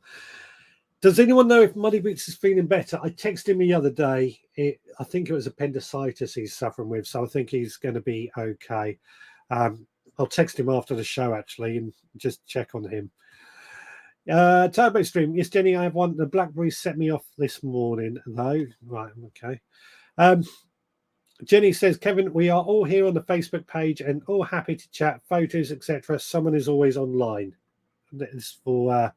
Does anyone know if Muddy Boots is feeling better? I texted him the other day. I think it was appendicitis he's suffering with, so I think he's going to be okay. I'll text him after the show actually and just check on him. Turbo Stream, yes, Jenny, I have one. The blackberries set me off this morning, though. Right, okay. Jenny says, Kevin, we are all here on the Facebook page and all happy to chat, photos, etc. Someone is always online. It's for,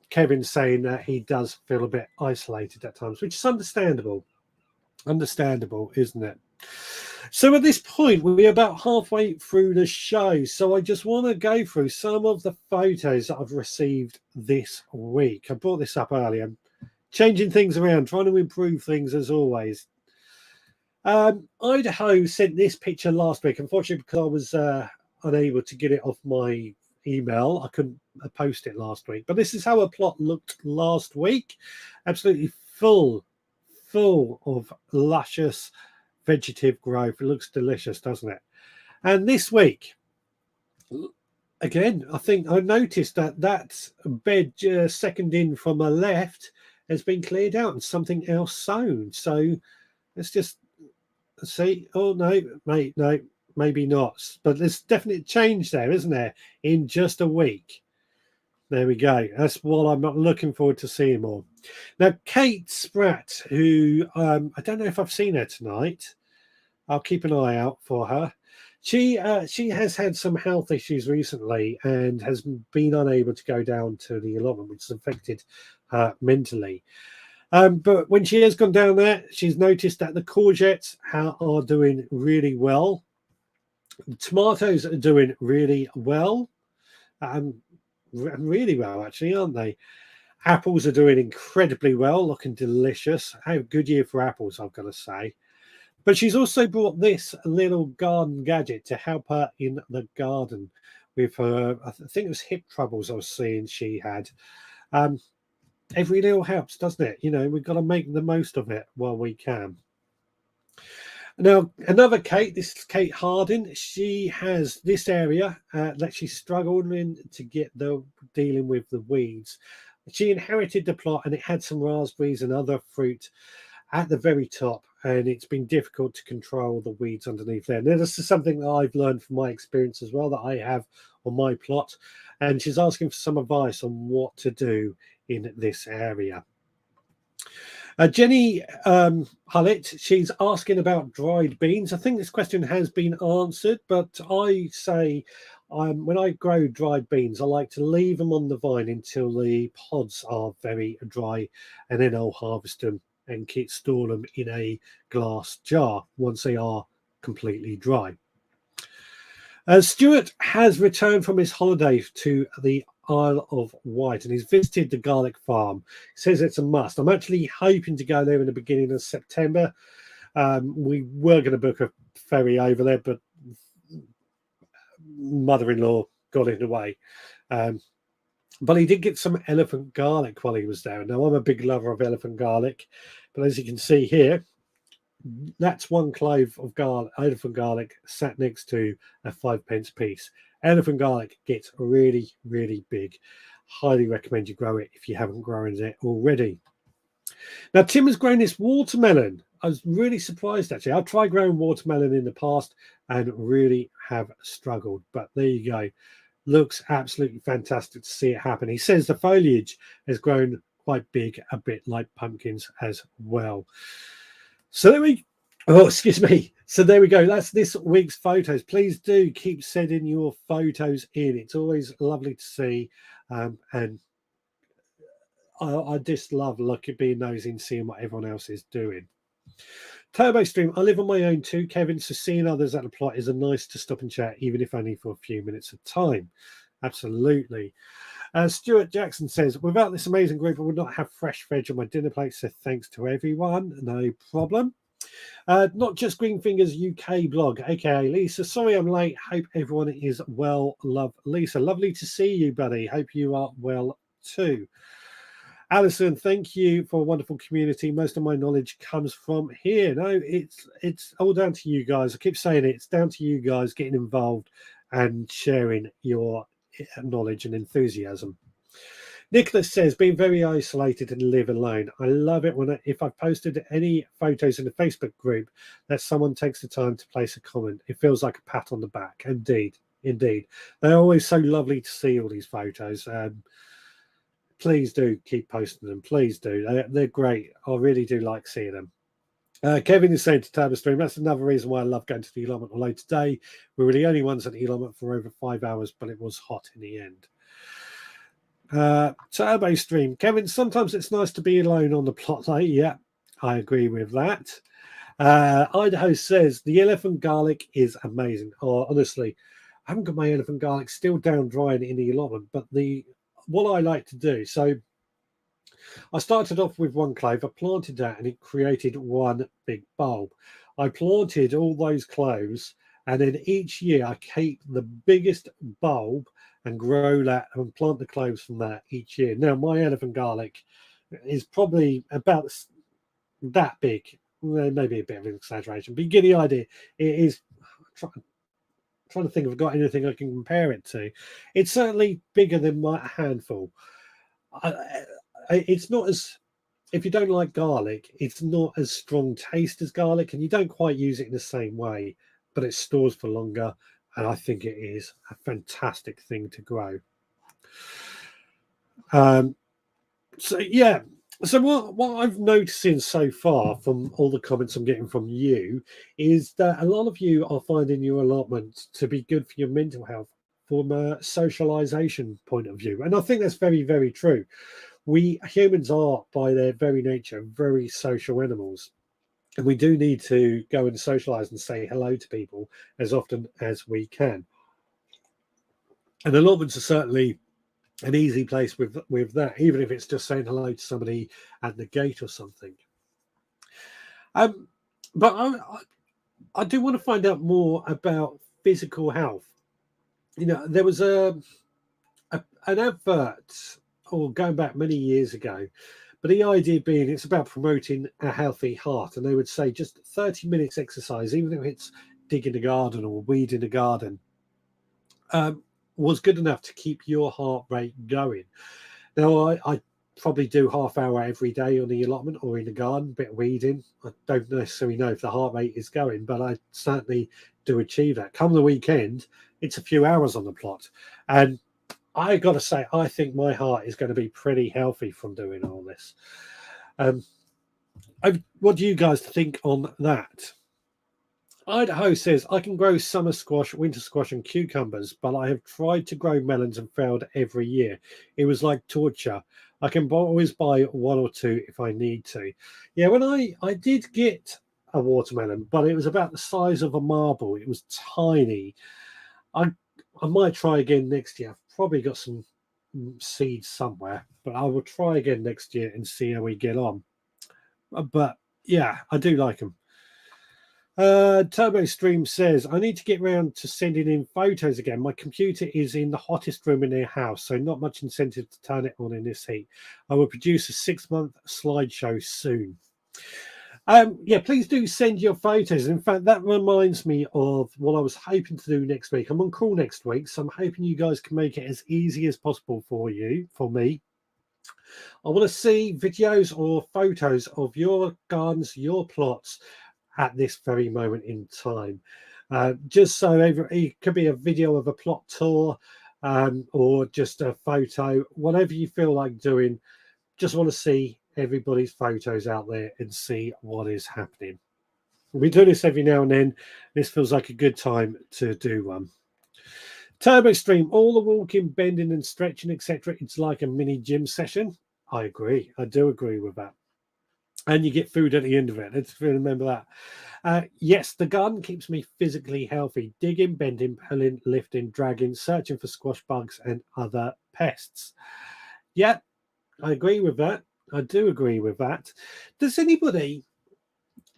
Kevin's saying that he does feel a bit isolated at times, which is understandable. Understandable, isn't it? So at this point, we're about halfway through the show. So I just want to go through some of the photos that I've received this week. I brought this up earlier. Changing things around, trying to improve things as always. Idaho sent this picture last week. Unfortunately, because I was unable to get it off my email, I couldn't post it last week. But this is how a plot looked last week. Absolutely full of luscious vegetative growth. It looks delicious, doesn't it? And this week, again, I think I noticed that bed second in from the left has been cleared out and something else sown. So let's just see. Oh no, mate, no, maybe not. But there's definite change there, isn't there? In just a week. There we go. That's what I'm looking forward to seeing more. Now, Kate Spratt, who I don't know if I've seen her tonight. I'll keep an eye out for her. She has had some health issues recently and has been unable to go down to the allotment, which has affected her mentally. But when she has gone down there, she's noticed that the courgettes are doing really well. The tomatoes are doing really well. Really well, actually, aren't they? Apples are doing incredibly well, looking delicious. How good year for apples, I've got to say. But she's also brought this little garden gadget to help her in the garden with her, I think it was hip troubles I was seeing she had. Every little helps, doesn't it? You know, we've got to make the most of it while we can. Now, another Kate, this is Kate Hardin. She has this area that she's struggling to get dealing with the weeds. She inherited the plot and it had some raspberries and other fruit at the very top, and it's been difficult to control the weeds underneath there. Now, this is something that I've learned from my experience as well that I have on my plot, and she's asking for some advice on what to do in this area. Jenny Hullett, she's asking about dried beans. I think this question has been answered, but I say when I grow dried beans, I like to leave them on the vine until the pods are very dry, and then I'll harvest them and store them in a glass jar once they are completely dry. Stuart has returned from his holiday to the Isle of Wight and he's visited the garlic farm. He says it's a must. I'm actually hoping to go there in the beginning of September. We were going to book a ferry over there, but mother-in-law got in the way. But he did get some elephant garlic while he was there. Now, I'm a big lover of elephant garlic, but as you can see here, that's one clove of elephant garlic sat next to a 5p piece. Elephant garlic gets really, really big. Highly recommend you grow it if you haven't grown it already. Now, Tim has grown this watermelon. I was really surprised, actually. I've tried growing watermelon in the past and really have struggled. But there you go. Looks absolutely fantastic to see it happen. He says the foliage has grown quite big, a bit like pumpkins as well. So there we So there we go. That's this week's photos. Please do keep sending your photos in. It's always lovely to see. And I just love being nosy and seeing what everyone else is doing. Turbo Stream, I live on my own too, Kevin, so seeing others at the plot is a nice to stop and chat, even if only for a few minutes of time. Absolutely. Stuart Jackson says, without this amazing group, I would not have fresh veg on my dinner plate, so thanks to everyone. No problem. Not just Green Fingers UK blog, aka Lisa. Sorry I'm late. Hope everyone is well. Love, Lisa. Lovely to see you, buddy. Hope you are well too. Alison, thank you for a wonderful community. Most of my knowledge comes from here. No, it's all down to you guys. I keep saying it. It's down to you guys getting involved and sharing your knowledge and enthusiasm. Nicholas says, being very isolated and live alone. I love it when if I've posted any photos in the Facebook group that someone takes the time to place a comment. It feels like a pat on the back. Indeed. They're always so lovely to see all these photos. Please do keep posting them. Please do. They're great. I really do like seeing them. Kevin is saying to TurboStream, that's another reason why I love going to the allotment. Although today we were the only ones at the allotment for over 5 hours, but it was hot in the end. TurboStream, Kevin, sometimes it's nice to be alone on the plot. Yeah, I agree with that. Idaho says the elephant garlic is amazing. Oh, honestly, I haven't got my elephant garlic still down drying in the allotment, but what I like to do, so I started off with one clove, I planted that and it created one big bulb. I planted all those cloves and then each year I keep the biggest bulb and grow that and plant the cloves from that each year. Now my elephant garlic is probably about that big, maybe a bit of an exaggeration, but you get the idea. It is, trying to think if I've got anything I can compare it to. It's certainly bigger than my handful. It's not as, if you don't like garlic, it's not as strong taste as garlic, and you don't quite use it in the same way, but it stores for longer, and I think it is a fantastic thing to grow. So yeah. So what I've noticing so far from all the comments I'm getting from you is that a lot of you are finding your allotment to be good for your mental health from a socialization point of view. And I think that's very, very true. We humans are, by their very nature, very social animals. And we do need to go and socialize and say hello to people as often as we can. And allotments are certainly an easy place with that, even if it's just saying hello to somebody at the gate or something. But I do want to find out more about physical health. You know, there was an advert, going back many years ago, but the idea being it's about promoting a healthy heart, and they would say just 30 minutes exercise, even if it's digging a garden or weeding a garden, was good enough to keep your heart rate going. Now, I probably do half hour every day on the allotment or in the garden, bit of weeding. I don't necessarily know if the heart rate is going, but I certainly do achieve that. Come the weekend, it's a few hours on the plot. And I got to say, I think my heart is going to be pretty healthy from doing all this. What do you guys think on that? Idaho says, I can grow summer squash, winter squash, and cucumbers, but I have tried to grow melons and failed every year. It was like torture. I can always buy one or two if I need to. Yeah, when I did get a watermelon, but it was about the size of a marble. It was tiny. I might try again next year. I've probably got some seeds somewhere, but I will try again next year and see how we get on. But yeah, I do like them. TurboStream says, I need to get round to sending in photos again. My computer is in the hottest room in their house, so not much incentive to turn it on in this heat. I will produce a 6-month slideshow soon. Yeah, please do send your photos. In fact, that reminds me of what I was hoping to do next week. I'm on call next week, so I'm hoping you guys can make it as easy as possible for me. I want to see videos or photos of your gardens, your plots, at this very moment in time, just so it could be a video of a plot tour, or just a photo, whatever you feel like doing. Just want to see everybody's photos out there and see what is happening. We do this every now and then. This feels like a good time to do one. TurboStream, all the walking, bending and stretching, etc. It's like a mini gym session. I agree. I do agree with that. And you get food at the end of it. Let's remember that. Yes, the garden keeps me physically healthy. Digging, bending, pulling, lifting, dragging, searching for squash bugs and other pests. Yeah, I agree with that. I do agree with that. Does anybody...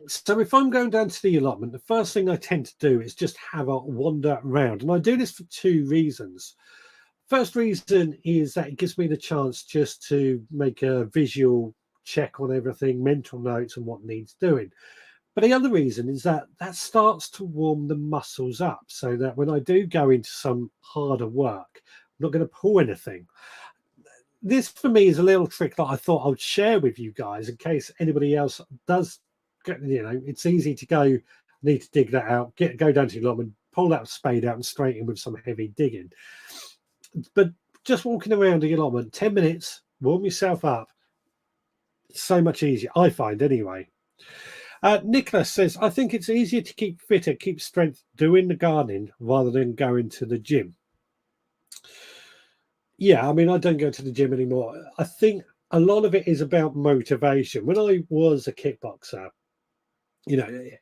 So if I'm going down to the allotment, the first thing I tend to do is just have a wander around. And I do this for two reasons. First reason is that it gives me the chance just to make a visual check on everything, mental notes on what needs doing. But the other reason is that that starts to warm the muscles up so that when I do go into some harder work, I'm not going to pull anything. This for me is a little trick that I thought I would share with you guys in case anybody else does. It's easy to go, need to dig that out, go down to your allotment, pull that spade out and straighten with some heavy digging. But just walking around the allotment, 10 minutes, warm yourself up. So much easier, I find anyway. Nicholas says, I think it's easier to keep fitter, keep strength doing the gardening rather than going to the gym. Yeah, I mean, I don't go to the gym anymore. I think a lot of it is about motivation. When I was a kickboxer, and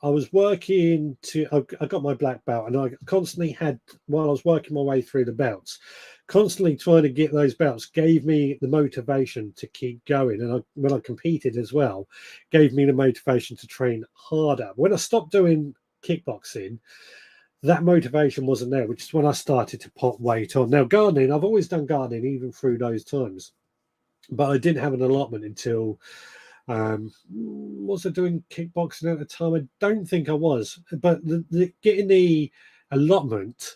I was working I got my black belt, and I constantly had, while I was working my way through the belts, constantly trying to get those belts gave me the motivation to keep going. And when I competed as well, gave me the motivation to train harder. When I stopped doing kickboxing, that motivation wasn't there, which is when I started to put weight on. Now, gardening, I've always done gardening even through those times, but I didn't have an allotment until was I doing kickboxing at the time? I don't think I was, but getting the allotment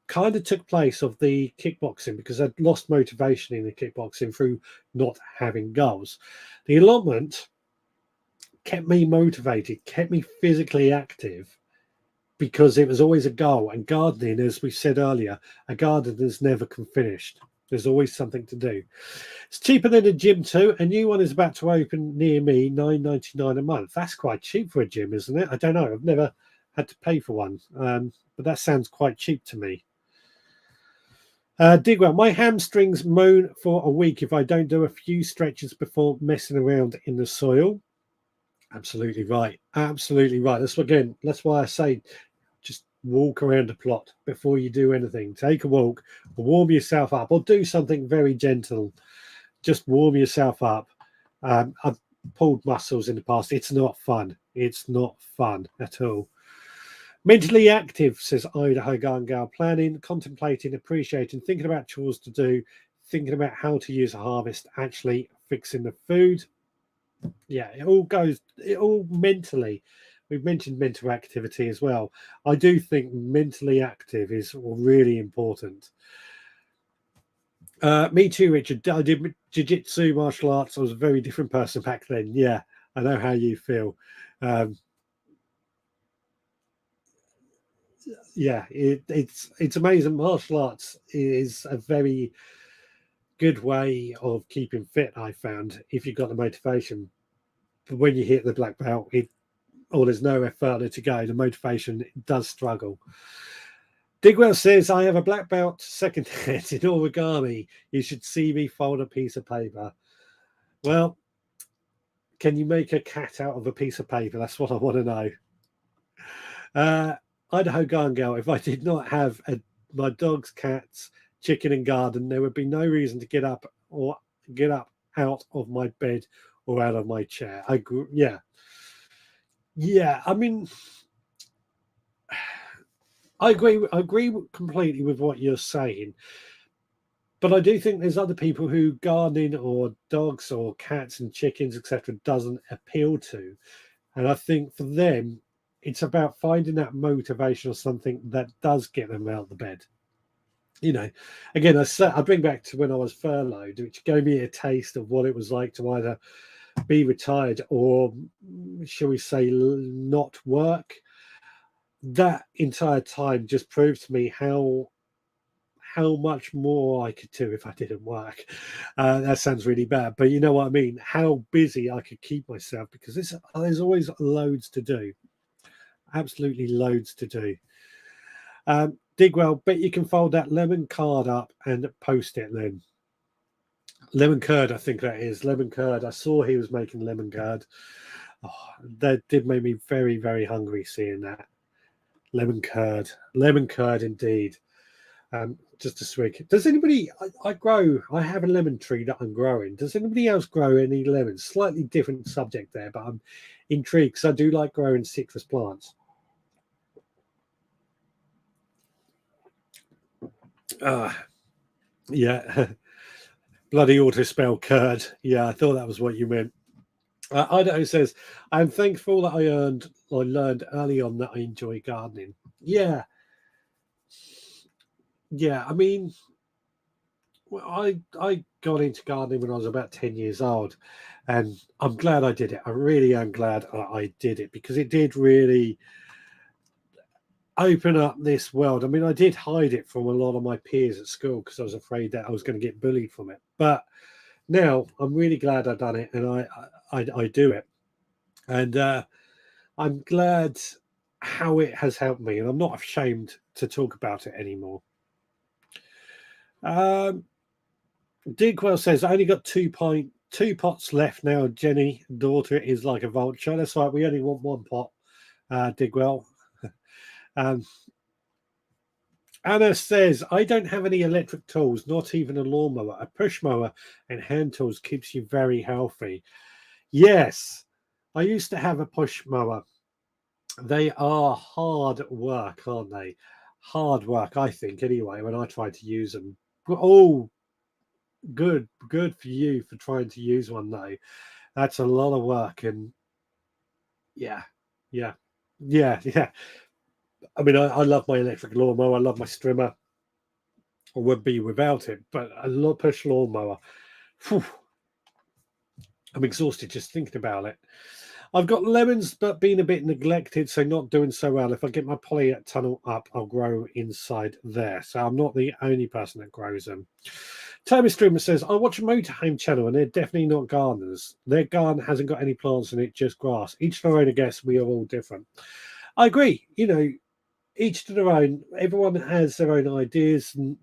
kind of took place of the kickboxing because I'd lost motivation in the kickboxing through not having goals. The allotment kept me motivated, kept me physically active because it was always a goal. And gardening, as we said earlier, a gardener's never finished. There's always something to do. It's cheaper than a gym too. A new one is about to open near me, $9.99 a month. That's quite cheap for a gym, isn't it? I don't know. I've never had to pay for one, but that sounds quite cheap to me. Digwell, my hamstrings moan for a week if I don't do a few stretches before messing around in the soil. Absolutely right. Absolutely right. That's why I say just walk around the plot before you do anything. Take a walk, warm yourself up, or do something very gentle. Just warm yourself up. I've pulled muscles in the past. It's not fun. It's not fun at all. Mentally active, says Idaho Garden Gal, planning, contemplating, appreciating, thinking about chores to do, thinking about how to use a harvest, actually fixing the food. Yeah, it all mentally. We've mentioned mental activity as well. I do think mentally active is really important. Me too, Richard. I did jiu-jitsu, martial arts. I was a very different person back then. Yeah, I know how you feel. Yeah, it's amazing. Martial arts is a very good way of keeping fit, I found, if you've got the motivation. But when you hit the black belt, there's nowhere further to go. The motivation does struggle. Digwell says, I have a black belt second hand in origami. You should see me fold a piece of paper. Well, can you make a cat out of a piece of paper? That's what I want to know. Idaho Garden Gal, if I did not have my dogs, cats, chicken and garden, there would be no reason to get up out of my bed or out of my chair. I agree. Yeah. I mean, I agree completely with what you're saying, but I do think there's other people who gardening or dogs or cats and chickens, etc., doesn't appeal to, and I think for them, it's about finding that motivation or something that does get them out of the bed. Again, I bring back to when I was furloughed, which gave me a taste of what it was like to either be retired or, shall we say, not work. That entire time just proved to me how much more I could do if I didn't work. That sounds really bad, but you know what I mean. How busy I could keep myself because there's always loads to do. Absolutely loads to do. Digwell, bet you can fold that lemon card up and post it then. Lemon curd, I think that is. Lemon curd. I saw he was making lemon curd. Oh, that did make me very, very hungry seeing that. Lemon curd indeed. Just a swig. Does anybody, I have a lemon tree that I'm growing. Does anybody else grow any lemons? Slightly different subject there, but I'm intrigued because I do like growing citrus plants. Yeah. Bloody auto spell curd. Yeah, I thought that was what you meant. Idaho says, I'm thankful that I learned early on that I enjoy gardening. Yeah. Yeah. I mean, well, I got into gardening when I was about 10 years old, and I'm glad I did it. I really am glad I did it, because it did really open up this world. I mean, I did hide it from a lot of my peers at school because I was afraid that I was going to get bullied from it. But now I'm really glad I've done it, and I do it, and I'm glad how it has helped me, and I'm not ashamed to talk about it anymore. Digwell says, I only got 2 pots left now. Jenny, daughter, is like a vulture. That's right, we only want 1 pot, Digwell. Anna says, I don't have any electric tools, not even a lawnmower. A push mower and hand tools keeps you very healthy. Yes, I used to have a push mower. They are hard work, aren't they? Hard work, I think, anyway, when I try to use them. Oh, good for you for trying to use one, though. That's a lot of work, and yeah. I mean, I love my electric lawnmower. I love my strimmer. I would be without it, but a push lawnmower. Whew, I'm exhausted just thinking about it. I've got lemons, but been a bit neglected, so not doing so well. If I get my poly tunnel up, I'll grow inside there. So I'm not the only person that grows them. Toby Streamer says, I watch a motorhome channel, and they're definitely not gardeners. Their garden hasn't got any plants in it, just grass. Each their own, I guess. We are all different. I agree. You know, each to their own. Everyone has their own ideas, and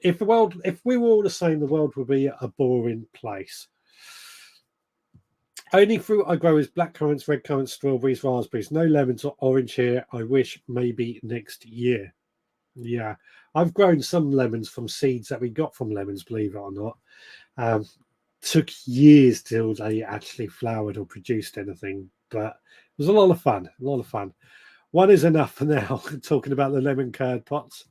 if we were all the same, the world would be a boring place. Only fruit I grow is black currants, red currants, strawberries, raspberries. No lemons or orange here. I wish maybe next year. Yeah, I've grown some lemons from seeds that we got from lemons, believe it or not. Took years till they actually flowered or produced anything, but it was a lot of fun. A lot of fun. One is enough for now. Talking about the lemon curd pots.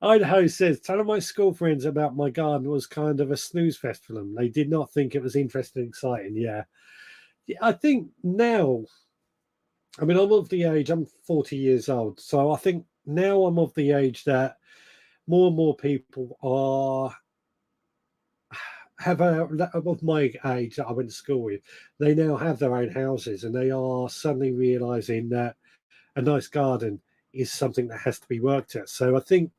Idaho says, telling my school friends about my garden was kind of a snooze fest for them. They did not think it was interesting, exciting. Yeah. I think now, I mean, I'm of the age, I'm 40 years old. So I think now I'm of the age that more and more people of my age that I went to school with, they now have their own houses, and they are suddenly realizing that a nice garden is something that has to be worked at. So I think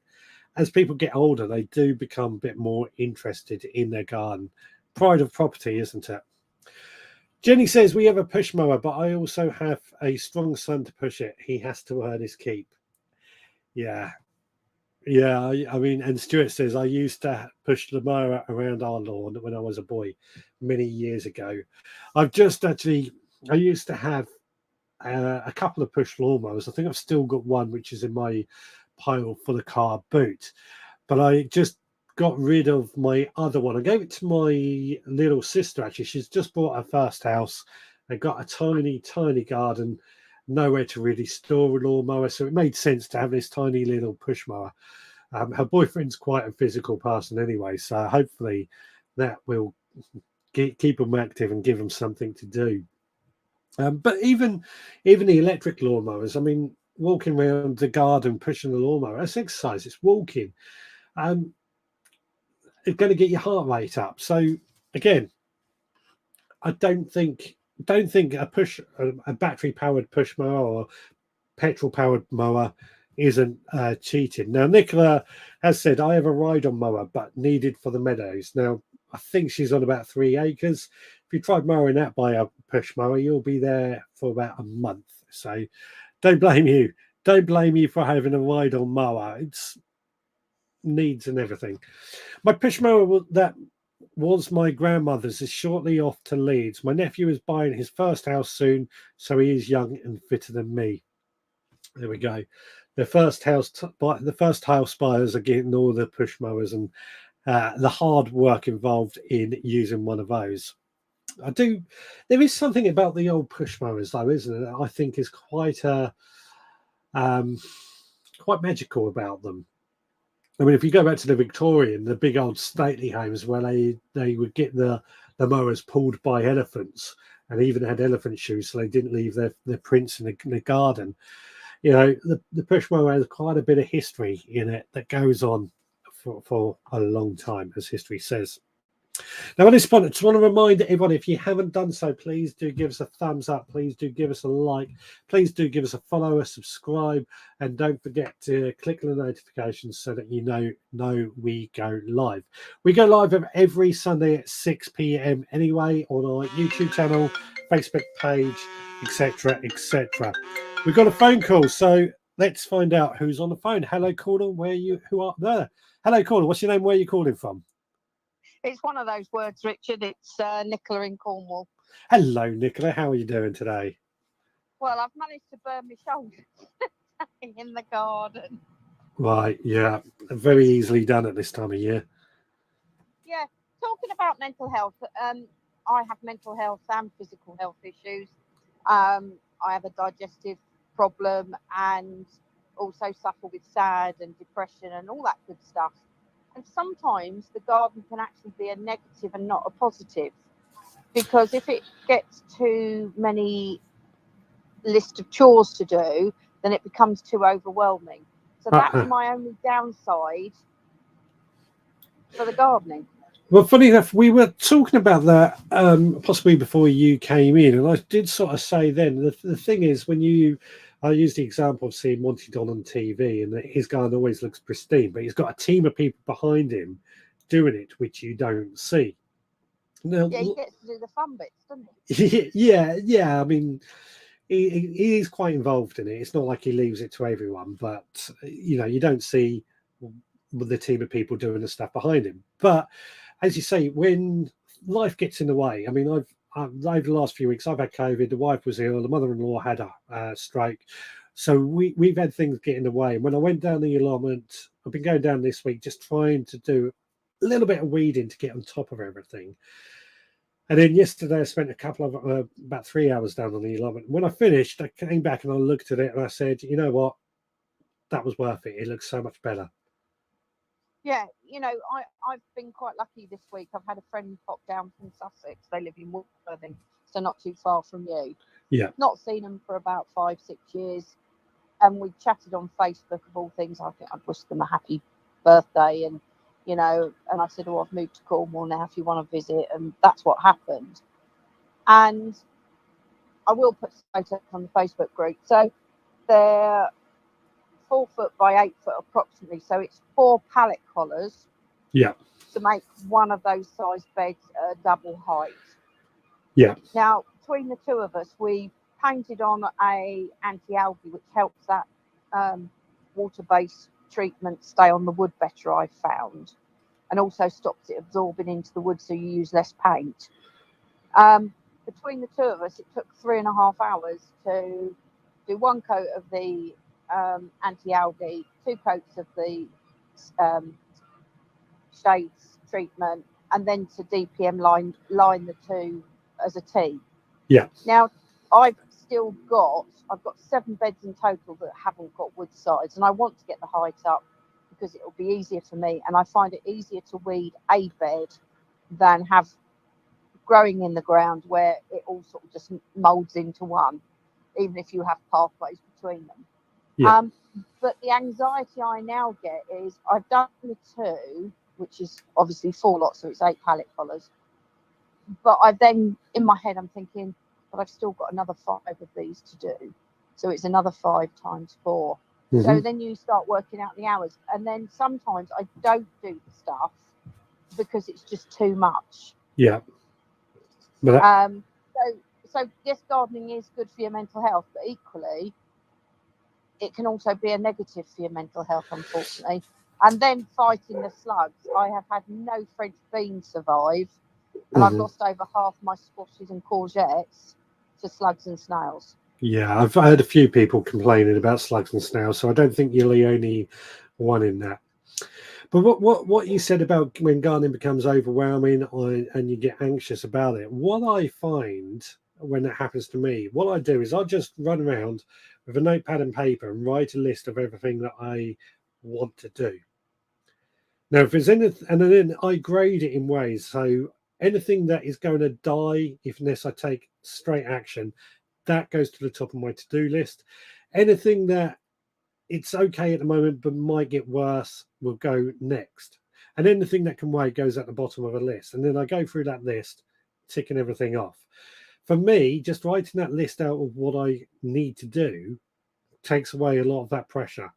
as people get older, they do become a bit more interested in their garden. Pride of property, isn't it? Jenny says, we have a push mower, but I also have a strong son to push it. He has to earn his keep. Yeah. Yeah, I mean, and Stuart says, I used to push the mower around our lawn when I was a boy many years ago. I used to have a couple of push lawnmowers. I think I've still got one, which is in my pile for the car boot. But I just got rid of my other one. I gave it to my little sister, actually. She's just bought her first house and got a tiny, tiny garden, nowhere to really store a lawnmower. So it made sense to have this tiny little push mower. Her boyfriend's quite a physical person anyway, so hopefully that will keep them active and give them something to do. But even the electric lawnmowers, I mean, walking around the garden pushing the lawnmower, that's exercise. It's walking. It's going to get your heart rate up. So again, I don't think a battery powered push mower or petrol powered mower isn't cheating. Now Nicola has said, I have a ride-on mower but needed for the meadows. Now I think she's on about 3 acres. If you tried mowing that by a push mower, you'll be there for about a month. So don't blame you for having a ride-on mower. It's needs and everything. My push mower that was my grandmother's is shortly off to Leeds. My nephew is buying his first house soon, so he is young and fitter than me. There we go. The first house buyers are getting all the push mowers and the hard work involved in using one of those. There is something about the old push mowers, though, isn't it? I think is quite magical about them. I mean, if you go back to the Victorian, the big old stately homes where they would get the mowers pulled by elephants, and even had elephant shoes so they didn't leave their prints in the garden. You know, the push mower has quite a bit of history in it that goes on for a long time, as history says. Now, at this point, I just want to remind everyone, if you haven't done so, please do give us a thumbs up. Please do give us a like. Please do give us a follow, a subscribe, and don't forget to click the notifications so that you know we go live. We go live every Sunday at 6 p.m. anyway on our YouTube channel, Facebook page, etc., etc. We've got a phone call, so let's find out who's on the phone. Hello, caller. Who are there? Hello, caller. What's your name? Where are you calling from? It's one of those words, Richard. It's Nicola in Cornwall. Hello, Nicola. How are you doing today? Well, I've managed to burn my shoulder in the garden. Right, yeah. Very easily done at this time of year. Yeah, talking about mental health, I have mental health and physical health issues. I have a digestive problem and also suffer with SAD and depression and all that good stuff. And sometimes the garden can actually be a negative and not a positive, because if it gets too many list of chores to do, then it becomes too overwhelming. So that's my only downside for the gardening. Well, funny enough, we were talking about that possibly before you came in, and I did sort of say then, the thing is, I used the example of seeing Monty Don on TV, and his garden always looks pristine, but he's got a team of people behind him doing it, which you don't see. Now, yeah, he gets to do the fun bits, doesn't he? yeah. I mean, he is quite involved in it. It's not like he leaves it to everyone, but you don't see the team of people doing the stuff behind him. But as you say, when life gets in the way, I mean, I've over the last few weeks, I've had COVID. The wife was ill. The mother-in-law had a stroke. So we've had things get in the way. And when I went down the allotment, I've been going down this week, just trying to do a little bit of weeding to get on top of everything. And then yesterday, I spent a couple of about 3 hours down on the allotment. When I finished, I came back and I looked at it and I said, you know what? That was worth it. It looks so much better. Yeah, I've been quite lucky this week. I've had a friend pop down from Sussex. They live in Worthing, so not too far from you. Yeah. Not seen them for about 5-6 years. And we chatted on Facebook of all things. I think I'd wished them a happy birthday, and and I said, I've moved to Cornwall now if you want to visit, and that's what happened. And I will put photos on the Facebook group. So they're 4 foot by 8 foot approximately, so it's 4 pallet collars. Yeah. To make one of those size beds double height. Yeah. Now, between the two of us, we painted on a anti-algae, which helps that water-based treatment stay on the wood better, I've found, and also stops it absorbing into the wood, so you use less paint. Between the two of us, it took 3.5 hours to do 1 coat of the anti-algae, 2 coats of the shades treatment, and then to DPM line the 2 as a T. Yeah. Now, I've got 7 beds in total that haven't got wood sides, and I want to get the height up because it'll be easier for me, and I find it easier to weed a bed than have growing in the ground where it all sort of just molds into one, even if you have pathways between them. Yeah. But the anxiety I now get is I've done the 2, which is obviously 4 lots, so it's 8 pallet collars. But I then, in my head, I'm thinking, but I've still got another 5 of these to do. So it's another 5 times 4. Mm-hmm. So then you start working out the hours. And then sometimes I don't do the stuff because it's just too much. Yeah. But so yes, gardening is good for your mental health, but equally, it can also be a negative for your mental health, unfortunately. And then fighting the slugs. I have had no French beans survive, and I've lost over half my squashes and courgettes to slugs and snails. Yeah, I've heard a few people complaining about slugs and snails, so I don't think you're the only one in that. But what you said about when gardening becomes overwhelming and you get anxious about it, what I find when that happens to me, what I do is I just run around with a notepad and paper and write a list of everything that I want to do. Now, if there's anything, and then I grade it in ways. So anything that is going to die, if unless I take straight action, that goes to the top of my to-do list. Anything that it's okay at the moment but might get worse will go next. And anything that can wait goes at the bottom of a list. And then I go through that list, ticking everything off. For me, just writing that list out of what I need to do takes away a lot of that pressure.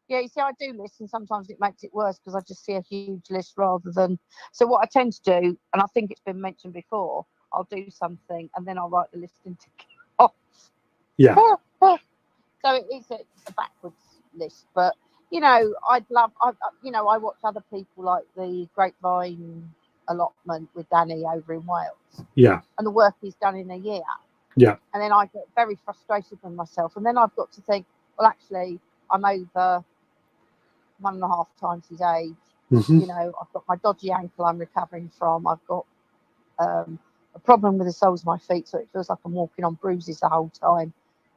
Yeah, you see, I do list, and sometimes it makes it worse because I just see a huge list rather than. So what I tend to do, and I think it's been mentioned before, I'll do something and then I'll write the list into chaos. Yeah. So it's a backwards list, but you know, I watch other people like the Grapevine Allotment with Danny over in Wales. Yeah. And the work he's done in a year. Yeah. And then I get very frustrated with myself, and then I've got to think, well, actually, I'm over 1.5 times his age. Mm-hmm. You know, I've got my dodgy ankle I'm recovering from. I've got a problem with the soles of my feet, so it feels like I'm walking on bruises the whole time.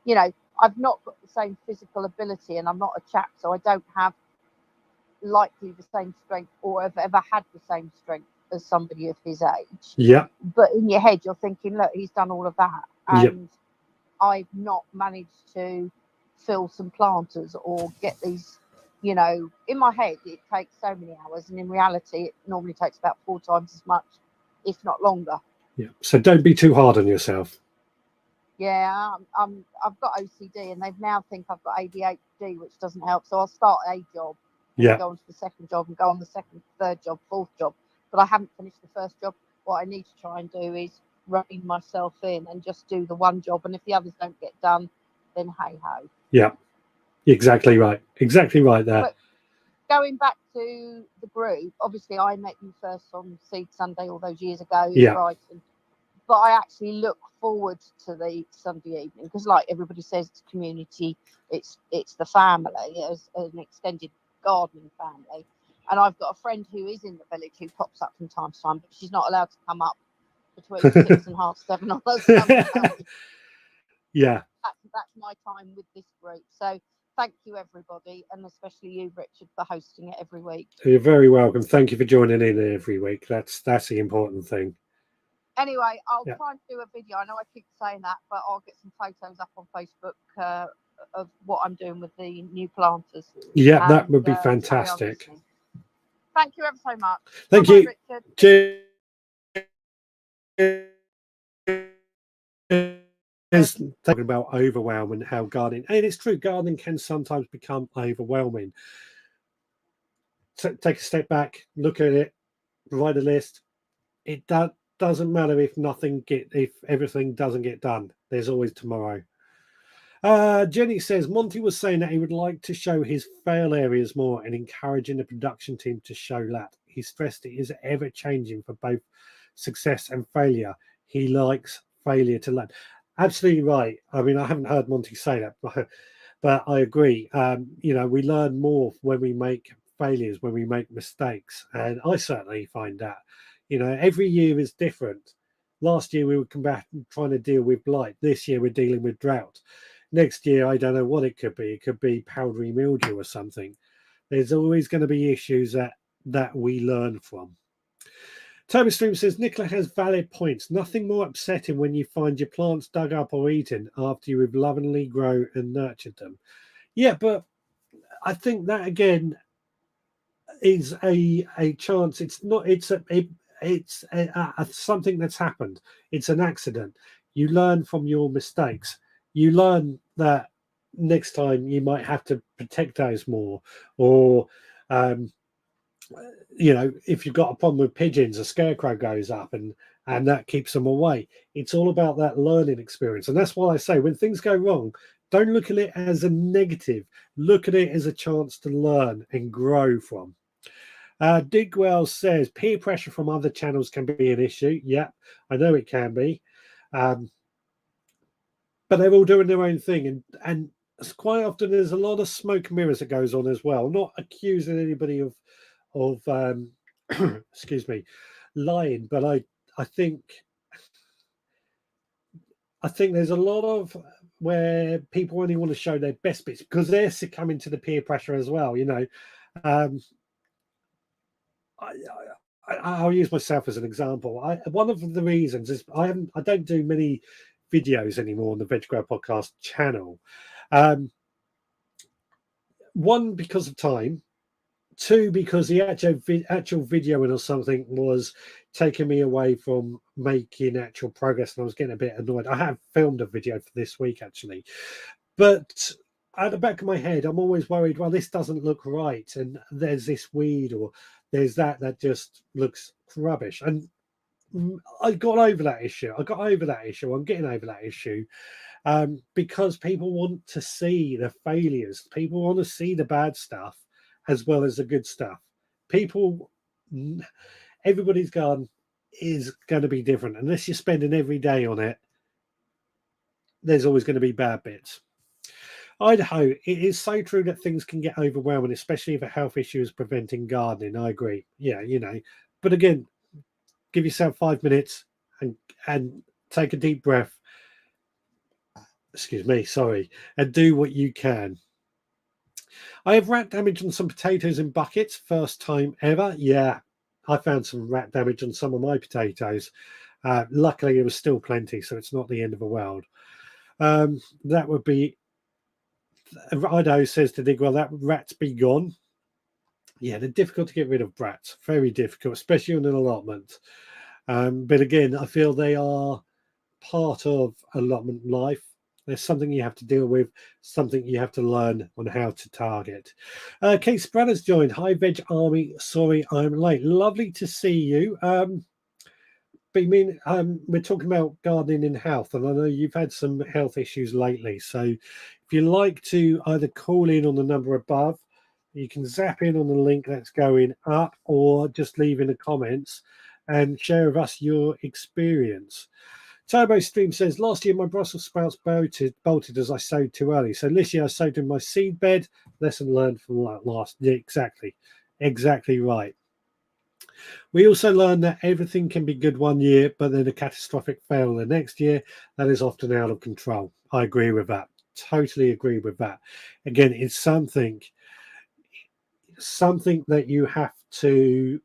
You know, I've not got the same physical ability, and I'm not a chap, so I don't have likely the same strength or have ever had the same strength as somebody of his age. Yeah. But in your head, you're thinking, look, he's done all of that, and Yep. I've not managed to fill some planters or get these. You know, in my head, it takes so many hours, and in reality, it normally takes about 4 times as much, if not longer. Yeah. So don't be too hard on yourself. Yeah, I've got OCD, and they now think I've got ADHD, which doesn't help. So I'll start a job, Yeah. go on to the second job, and go on the second, third job, fourth job. But I haven't finished the first job. What I need to try and do is rein myself in and just do the one job. And if the others don't get done, then hey ho. Yeah. Exactly right. Exactly right there. But going back to the group, obviously I met you first on Seed Sunday all those years ago in Brighton. But I actually look forward to the Sunday evening because, like everybody says, it's community, it's the family, it's an extended gardening family. And I've got a friend who is in the village who pops up from time to time, but she's not allowed to come up between 6 and half 7 on those Sundays. Yeah. That's my time with this group. So thank you, everybody, and especially you, Richard, for hosting it every week. You're very welcome. Thank you for joining in every week. That's the important thing. Anyway, I'll try and do a video. I know I keep saying that, but I'll get some photos up on Facebook of what I'm doing with the new planters. Yeah, that would be fantastic. Thank you ever so much. Thank you. Richard. Cheers. Talking about overwhelm and how gardening, and it's true, gardening can sometimes become overwhelming. So take a step back, look at it, provide a list. It doesn't matter if everything doesn't get done. There's always tomorrow. Jenny says Monty was saying that he would like to show his fail areas more and encouraging the production team to show that. He stressed it is ever changing for both success and failure. He likes failure to learn. Absolutely right. I mean, I haven't heard Monty say that, but I agree. You know, we learn more when we make failures, when we make mistakes, and I certainly find that. You know, every year is different. Last year we were trying to deal with blight. This year we're dealing with drought. Next year, I don't know what it could be. It could be powdery mildew or something. There's always going to be issues that we learn from. Toby Stream says, Nicola has valid points. Nothing more upsetting when you find your plants dug up or eaten after you have lovingly grown and nurtured them. Yeah, but I think that, again, is a chance. It's not. It's something that's happened. It's an accident. You learn from your mistakes. You learn that next time you might have to protect those more, or you know, if you've got a problem with pigeons, a scarecrow goes up and that keeps them away. It's all about that learning experience, and that's why I say when things go wrong, don't look at it as a negative. Look at it as a chance to learn and grow from. Digwell says peer pressure from other channels can be an issue. Yeah, I know it can be, but they're all doing their own thing, and quite often there's a lot of smoke and mirrors that goes on as well. Not accusing anybody of excuse me, lying, but I think there's a lot of where people only want to show their best bits because they're succumbing to the peer pressure as well. You know. I'll use myself as an example. One of the reasons is I don't do many videos anymore on the Veg Grow Podcast channel. One, because of time. Two, because the actual videoing or something was taking me away from making actual progress, and I was getting a bit annoyed. I have filmed a video for this week actually, but at the back of my head, I'm always worried. Well, this doesn't look right, and there's this weed, or there's that just looks rubbish. And I got over that issue. I'm getting over that issue. Because people want to see the failures. People want to see the bad stuff as well as the good stuff. Everybody's garden is going to be different. Unless you're spending every day on it, there's always going to be bad bits. Idaho, it is so true that things can get overwhelming, especially if a health issue is preventing gardening. I agree. Yeah, but again, give yourself 5 minutes and take a deep breath. Excuse me, sorry, and do what you can. I have rat damage on some potatoes in buckets. First time ever. Yeah, I found some rat damage on some of my potatoes. Luckily, there was still plenty, so it's not the end of the world. That would be. Idaho says to dig well. That rats be gone. Yeah, they're difficult to get rid of rats. Very difficult, especially on an allotment. But again, I feel they are part of allotment life. There's something you have to deal with, something you have to learn on how to target. Kate Spranner's joined. Hi, Veg Army. Sorry, I'm late. Lovely to see you. But we're talking about gardening and health, and I know you've had some health issues lately. So if you like to either call in on the number above, you can zap in on the link that's going up, or just leave in the comments and share with us your experience. Turbo Stream says, last year my Brussels sprouts bolted as I sowed too early. So this year I sowed in my seed bed. Lesson learned from last year. Exactly right. We also learned that everything can be good one year, but then a catastrophic fail the next year. That is often out of control. I agree with that. Totally agree with that. Again, it's something that you have to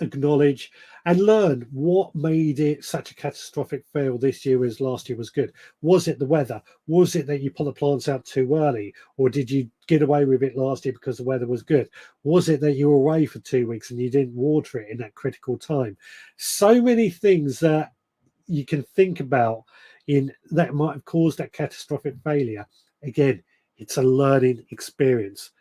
acknowledge and learn what made it such a catastrophic fail this year as last year was good. Was it the weather? Was it that you put the plants out too early? Or did you get away with it last year because the weather was good? Was it that you were away for 2 weeks and you didn't water it in that critical time? So many things that you can think about that might have caused that catastrophic failure. Again, it's a learning experience.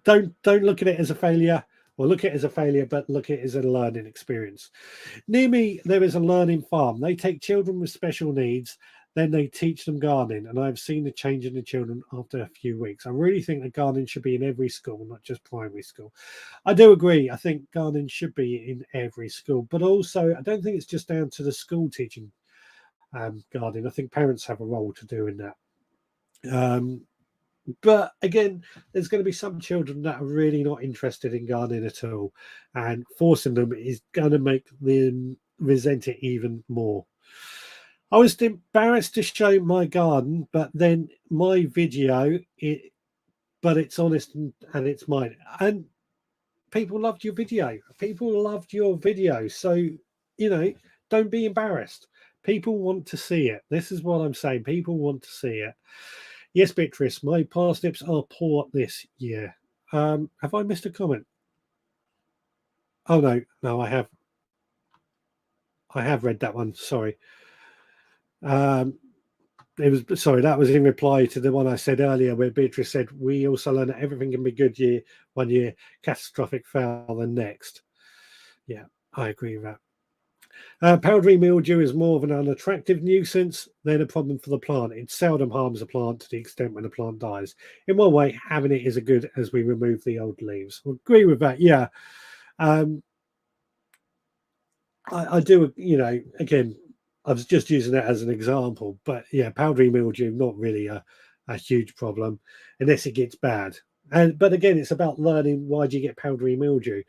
Don't look at it as a failure, or look at it as a failure, but look at it as a learning experience. Near me, there is a learning farm. They take children with special needs, then they teach them gardening, and I've seen the change in the children after a few weeks. I really think that gardening should be in every school, not just primary school. I do agree. I think gardening should be in every school, but also I don't think it's just down to the school teaching gardening. I think parents have a role to do in that. But again, there's going to be some children that are really not interested in gardening at all, and forcing them is going to make them resent it even more. I was embarrassed to show my garden, but then my video, but it's honest and it's mine. And people loved your video. So, don't be embarrassed. People want to see it. This is what I'm saying. People want to see it. Yes, Beatrice, my parsnips are poor this year. Have I missed a comment? Oh, no, I have. I have read that one. Sorry. That was in reply to the one I said earlier, where Beatrice said, we also learn that everything can be good one year, catastrophic fail the next. Yeah, I agree with that. Powdery mildew is more of an unattractive nuisance than a problem for the plant. It seldom harms a plant to the extent when the plant dies. In one way, having it is as good as we remove the old leaves. I agree with that, yeah. I do, again, I was just using that as an example, but yeah, powdery mildew, not really a huge problem unless it gets bad. But again, it's about learning, why do you get powdery mildew?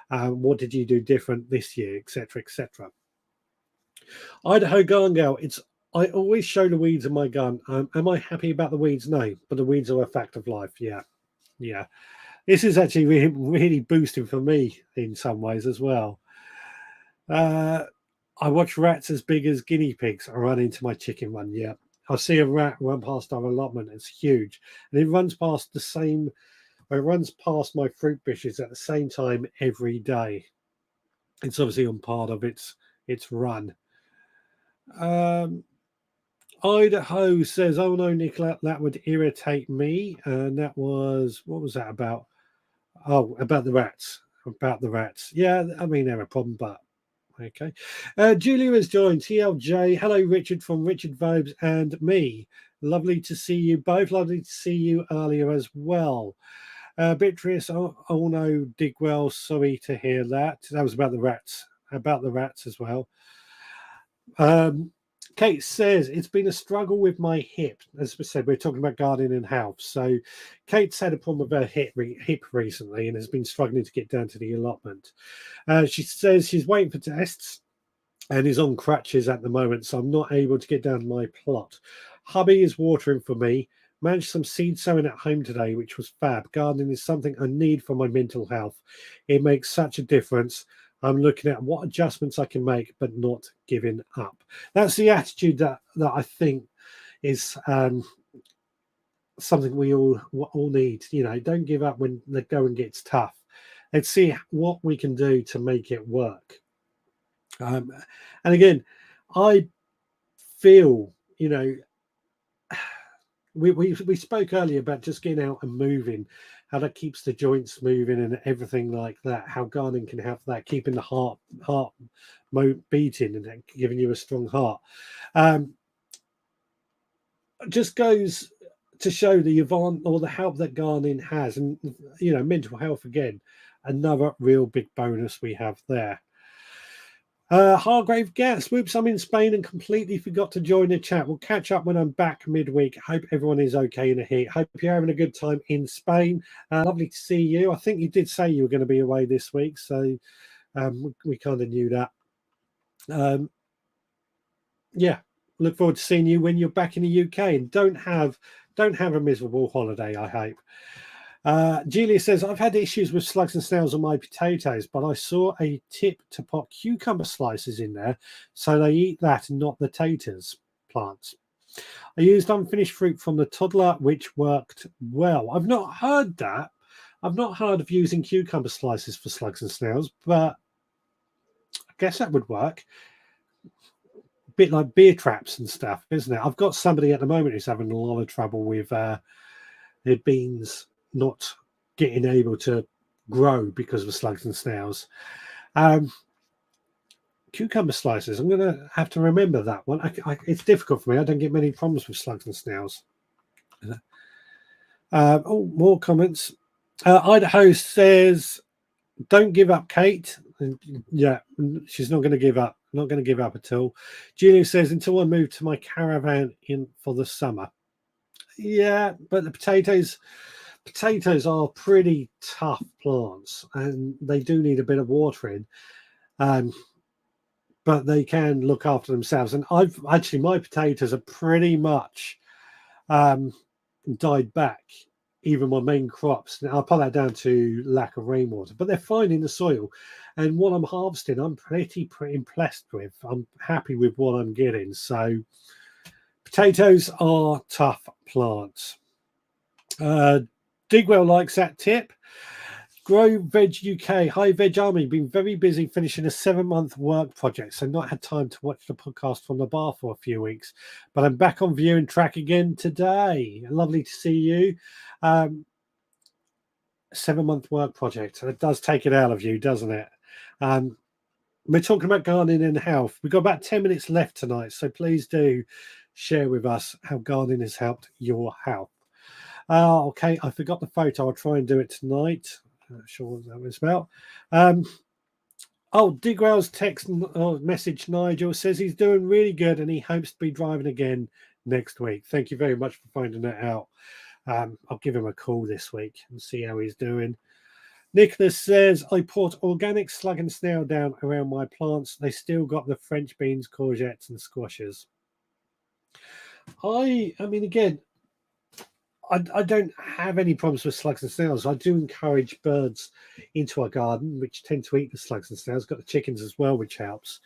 What did you do different this year, etc., etc. Idaho Garden Girl, I always show the weeds in my garden. Am I happy about the weeds? No, but the weeds are a fact of life. Yeah. This is actually really, really boosting for me in some ways as well. I watch rats as big as guinea pigs. I run into my chicken run. Yeah, I see a rat run past our allotment. It's huge, and it runs past the same. It runs past my fruit bushes at the same time every day. It's obviously on part of its run. Idaho says, "Oh no, Nicola, that would irritate me." And that was, what was that about? Oh, about the rats. About the rats. Yeah, I mean they're a problem, but okay. Julia has joined. TLJ. Hello, Richard from Richard Vobes and me. Lovely to see you both. Lovely to see you earlier as well. Beatrice, oh no, Digwell. Sorry to hear that. That was about the rats. About the rats as well. Kate says it's been a struggle with my hip. As we said, we're talking about gardening and health. So Kate's had a problem with her hip recently and has been struggling to get down to the allotment. She says she's waiting for tests and is on crutches at the moment, so I'm not able to get down to my plot. Hubby is watering for me. Managed some seed sowing at home today, which was fab. Gardening is something I need for my mental health. It makes such a difference. I'm looking at what adjustments I can make, but not giving up. That's the attitude that I think is something we all need. You know, don't give up when the going gets tough. Let's see what we can do to make it work. And again, I feel, you know, we spoke earlier about just getting out and moving, how that keeps the joints moving and everything like that, how gardening can help that, keeping the heart beating and giving you a strong heart. Just goes to show the the help that gardening has, and you know, mental health again, another real big bonus we have there. Hargrave Gas, whoops, I'm in Spain and completely forgot to join the chat. We'll catch up when I'm back midweek. Hope everyone is okay in the heat. Hope you're having a good time in Spain. Lovely to see you. I think you did say you were going to be away this week, so we kind of knew that. Yeah, look forward to seeing you when you're back in the UK, and don't have a miserable holiday, I hope. Julia says, I've had issues with slugs and snails on my potatoes, but I saw a tip to put cucumber slices in there so they eat that and not the taters plants. I used unfinished fruit from the toddler, which worked well. I've not heard that. I've not heard of using cucumber slices for slugs and snails, but I guess that would work. A bit like beer traps and stuff, isn't it? I've got somebody at the moment who's having a lot of trouble with their beans not getting able to grow because of slugs and snails. Cucumber slices, I'm going to have to remember that one. It's difficult for me. I don't get many problems with slugs and snails. More comments. Idaho says, don't give up, Kate. And yeah, she's not going to give up. Not going to give up at all. Julia says, until I move to my caravan in for the summer. Yeah, but the potatoes are pretty tough plants and they do need a bit of watering, but they can look after themselves. And my potatoes are pretty much died back, even my main crops. Now I'll put that down to lack of rainwater, but they're fine in the soil, and what I'm harvesting I'm pretty impressed with. I'm happy with what I'm getting. So potatoes are tough plants. Digwell likes that tip. Grow Veg UK. Hi, Veg Army. Been very busy finishing a 7-month work project, so not had time to watch the podcast from the bar for a few weeks. But I'm back on viewing track again today. Lovely to see you. 7-month work project. It does take it out of you, doesn't it? We're talking about gardening and health. We've got about 10 minutes left tonight, so please do share with us how gardening has helped your health. Okay, I forgot the photo. I'll try and do it tonight. Not sure what that was about. Digwell's message, Nigel, says he's doing really good and he hopes to be driving again next week. Thank you very much for finding that out. I'll give him a call this week and see how he's doing. Nicholas says, I put organic slug and snail down around my plants. They still got the French beans, courgettes and squashes. I mean, again, I don't have any problems with slugs and snails. I do encourage birds into our garden, which tend to eat the slugs and snails. Got the chickens as well, which helps.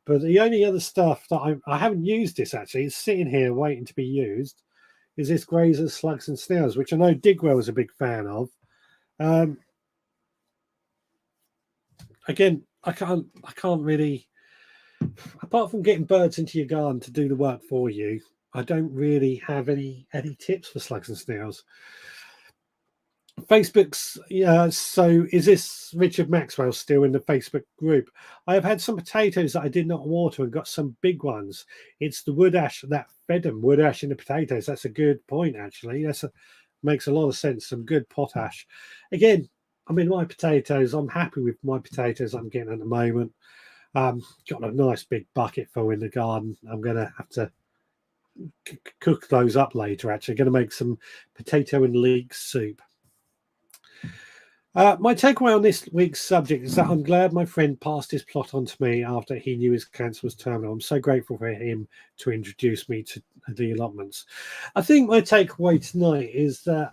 But the only other stuff that I haven't used this actually, it's sitting here waiting to be used, is this Grazer's Slugs and Snails, which I know Digwell is a big fan of. Again, I can't really, apart from getting birds into your garden to do the work for you, I don't really have any tips for slugs and snails. Facebook's so is this Richard Maxwell still in the Facebook group? I have had some potatoes that I did not water and got some big ones. It's the wood ash that fed them. Wood ash in the potatoes. That's a good point, actually. Makes a lot of sense. Some good potash. Again, I mean, my potatoes, I'm happy with my potatoes I'm getting at the moment. Got a nice big bucket full in the garden. I'm going to have to cook those up later, actually. Going to make some potato and leek soup. My takeaway on this week's subject is that I'm glad my friend passed his plot on to me after he knew his cancer was terminal. I'm so grateful for him to introduce me to the allotments. I think my takeaway tonight is that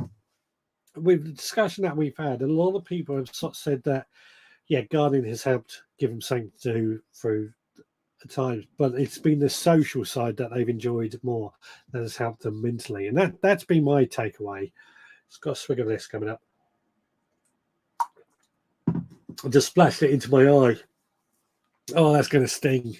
with the discussion that we've had, a lot of people have sort of said that, yeah, gardening has helped give them something to do through the times, but it's been the social side that they've enjoyed more that has helped them mentally. And that's been my takeaway. It's got a swig of this coming up. I just splashed it into my eye. Oh, that's going to sting.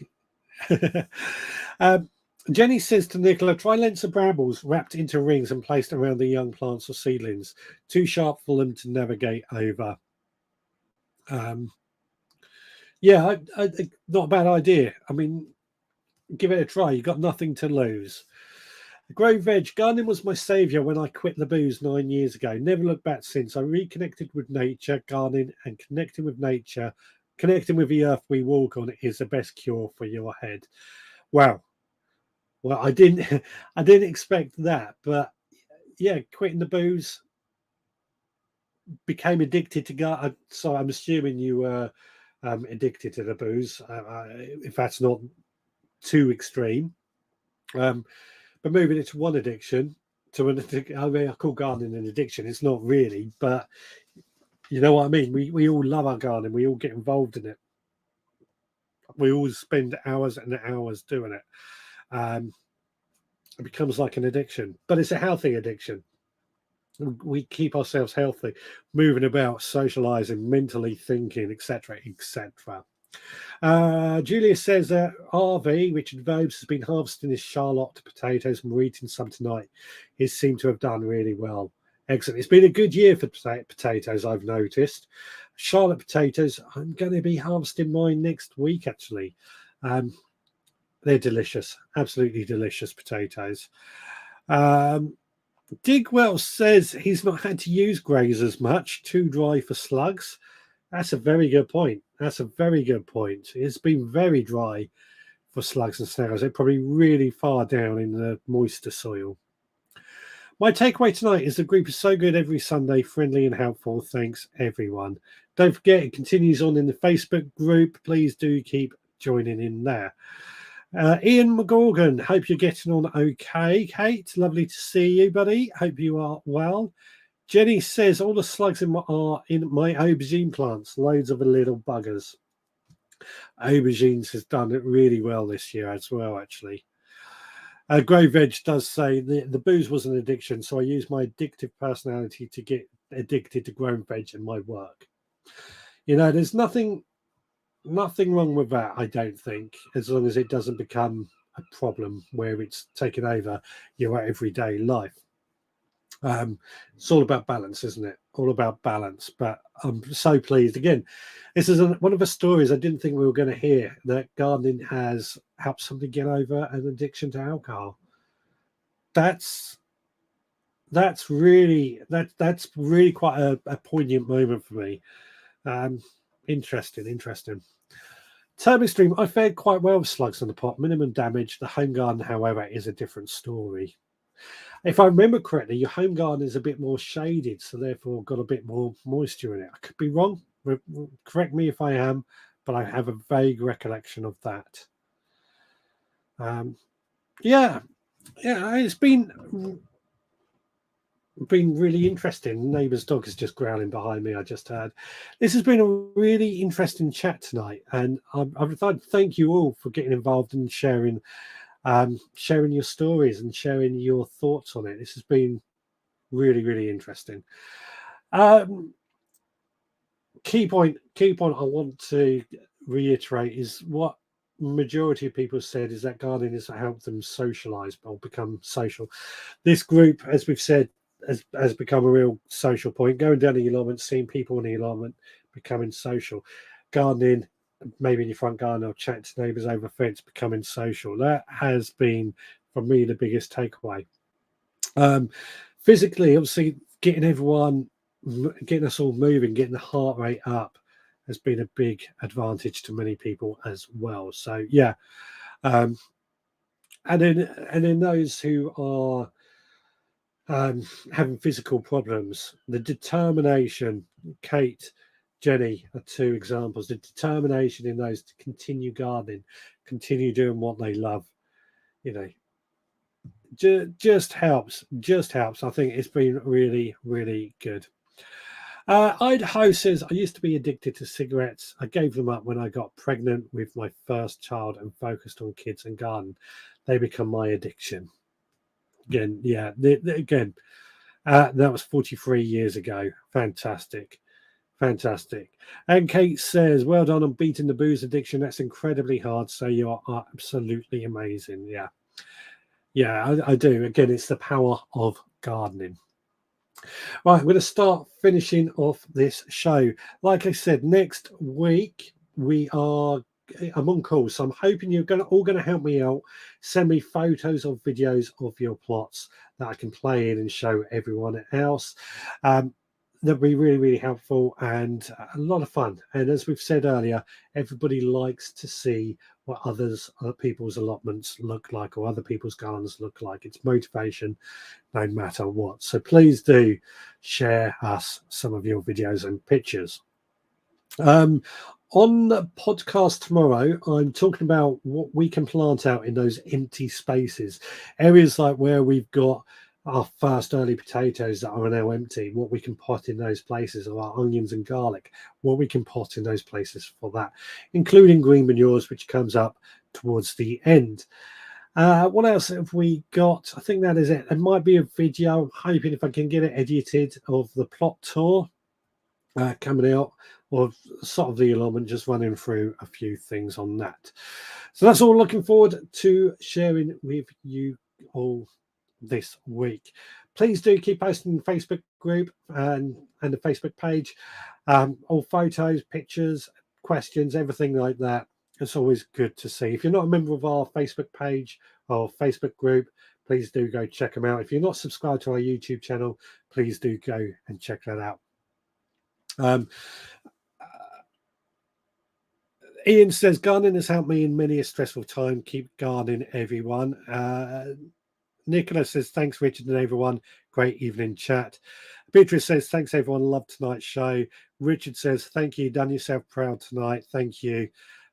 Jenny says to Nicola, try lengths of brambles wrapped into rings and placed around the young plants or seedlings. Too sharp for them to navigate over. Yeah, not a bad idea. I mean, give it a try. You've got nothing to lose. Grow Veg, gardening was my saviour when I quit the booze 9 years ago. Never looked back since. I reconnected with nature, gardening, and connecting with nature, connecting with the earth we walk on is the best cure for your head. Wow. Well, I didn't expect that, but yeah, quitting the booze, became addicted to gardening. So I'm assuming you were addicted to the booze, if that's not too extreme. But moving it to one addiction to an addiction, I mean, I call gardening an addiction. It's not really, but you know what I mean? We all love our gardening. We all get involved in it. We all spend hours and hours doing it. It becomes like an addiction, but it's a healthy addiction. We keep ourselves healthy, moving about, socializing, mentally thinking, etc., etc. Julia says that RV, Richard Vobes, has been harvesting his Charlotte potatoes and we're eating some tonight. He seemed to have done really well. Excellent. It's been a good year for potatoes, I've noticed. Charlotte potatoes, I'm going to be harvesting mine next week, actually. They're delicious, absolutely delicious potatoes. Digwell says he's not had to use grazers much, too dry for slugs. That's a very good point. That's a very good point. It's been very dry for slugs and snails. They're probably really far down in the moister soil. My takeaway tonight is the group is so good every Sunday, friendly and helpful. Thanks, everyone. Don't forget, it continues on in the Facebook group. Please do keep joining in there. Ian McGorgan, hope you're getting on okay. Kate, lovely to see you, buddy. Hope you are well. Jenny says all the slugs are in my aubergine plants, loads of the little buggers. Aubergines has done it really well this year as well, actually. Grow Veg does say the booze was an addiction, so I use my addictive personality to get addicted to grown veg in my work. You know, there's nothing wrong with that, I don't think, as long as it doesn't become a problem where it's taken over your everyday life. It's all about balance, isn't it? All about balance. But I'm so pleased. Again, this is one of the stories I didn't think we were going to hear, that gardening has helped somebody get over an addiction to alcohol. That's really quite a poignant moment for me. Interesting. Turbostream, I fared quite well with slugs on the pot. Minimum damage. The home garden, however, is a different story. If I remember correctly, your home garden is a bit more shaded, so therefore got a bit more moisture in it. I could be wrong. Correct me if I am, but I have a vague recollection of that. Yeah, it's been been really interesting. Neighbour's dog is just growling behind me. I just heard. This has been a really interesting chat tonight, and I'd like to thank you all for getting involved and sharing your stories and sharing your thoughts on it. This has been really, really interesting. Key point I want to reiterate is what majority of people said is that gardening has helped them socialize or become social. This group, as we've said, has become a real social point. Going down the allotment, seeing people in the allotment, becoming social. Gardening, maybe in your front garden or chatting to neighbours over fence, becoming social. That has been, for me, the biggest takeaway. Physically, obviously, getting us all moving, getting the heart rate up has been a big advantage to many people as well. So yeah, and then those who are having physical problems, the determination, Kate, Jenny are two examples. The determination in those to continue gardening, continue doing what they love, just helps. I think it's been really, really good. Idaho says, I used to be addicted to cigarettes. I gave them up when I got pregnant with my first child and focused on kids and garden. They become my addiction. Again, yeah, that was 43 years ago. Fantastic. And Kate says, well done on beating the booze addiction. That's incredibly hard. So you are absolutely amazing. Yeah, I do. Again, it's the power of gardening. Right, I'm going to start finishing off this show. Like I said, next week I'm on call, so I'm hoping you're all going to help me out. Send me photos or videos of your plots that I can play in and show everyone else. That'd be really, really helpful and a lot of fun. And as we've said earlier, everybody likes to see what other people's allotments look like or other people's gardens look like. It's motivation no matter what. So please do share us some of your videos and pictures. On the podcast tomorrow, I'm talking about what we can plant out in those empty spaces, areas like where we've got our first early potatoes that are now empty, what we can pot in those places, or our onions and garlic, what we can pot in those places for that, including green manures, which comes up towards the end. What else have we got? I think that is it. It might be a video. I'm hoping if I can get it edited of the plot tour coming out, or sort of the allotment, just running through a few things on that. So that's all looking forward to sharing with you all this week. Please do keep posting the Facebook group and the Facebook page. All photos, pictures, questions, everything like that. It's always good to see. If you're not a member of our Facebook page or Facebook group, please do go check them out. If you're not subscribed to our YouTube channel, please do go and check that out. Ian says, gardening has helped me in many a stressful time. Keep gardening, everyone. Nicholas says, thanks, Richard, and everyone. Great evening chat. Beatrice says, thanks, everyone. Love tonight's show. Richard says, thank you. Done yourself proud tonight. Thank you.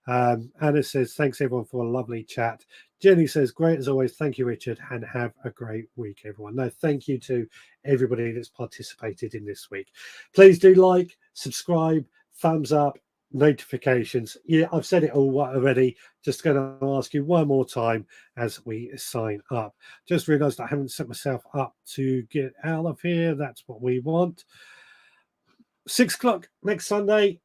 Anna says, thanks, everyone, for a lovely chat. Jenny says, great as always. Thank you, Richard, and have a great week, everyone. No, thank you to everybody that's participated in this week. Please do like, subscribe, thumbs up, notifications. Yeah, I've said it all already. Just going to ask you one more time as we sign up. Just realized I haven't set myself up to get out of here. That's what we want. 6 o'clock next Sunday.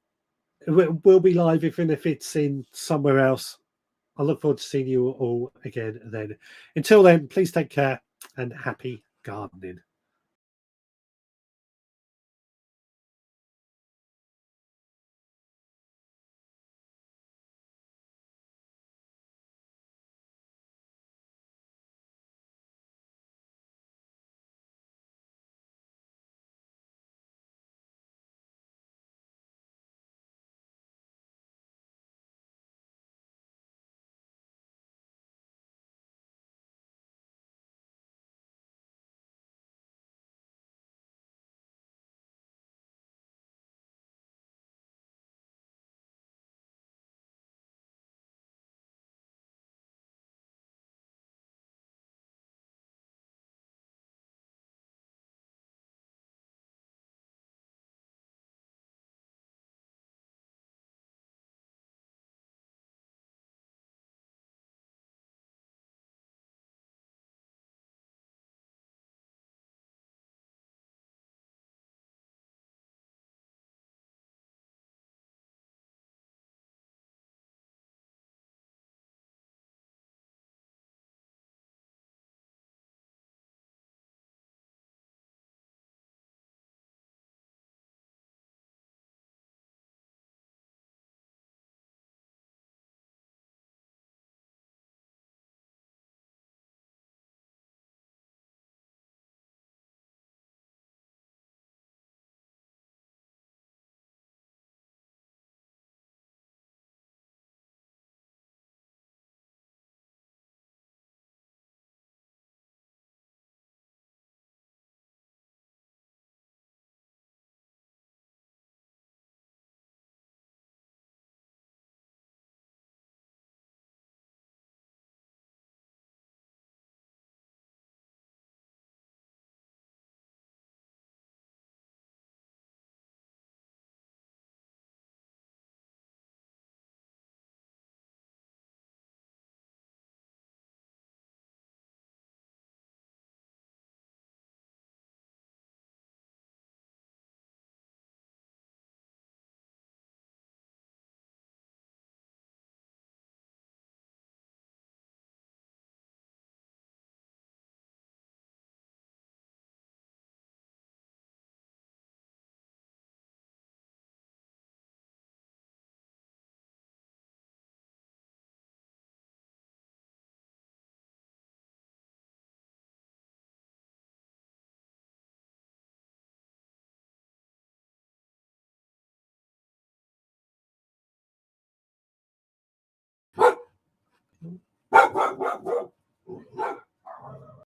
We'll be live, even if it's in somewhere else. I look forward to seeing you all again then. Until then, please take care and happy gardening.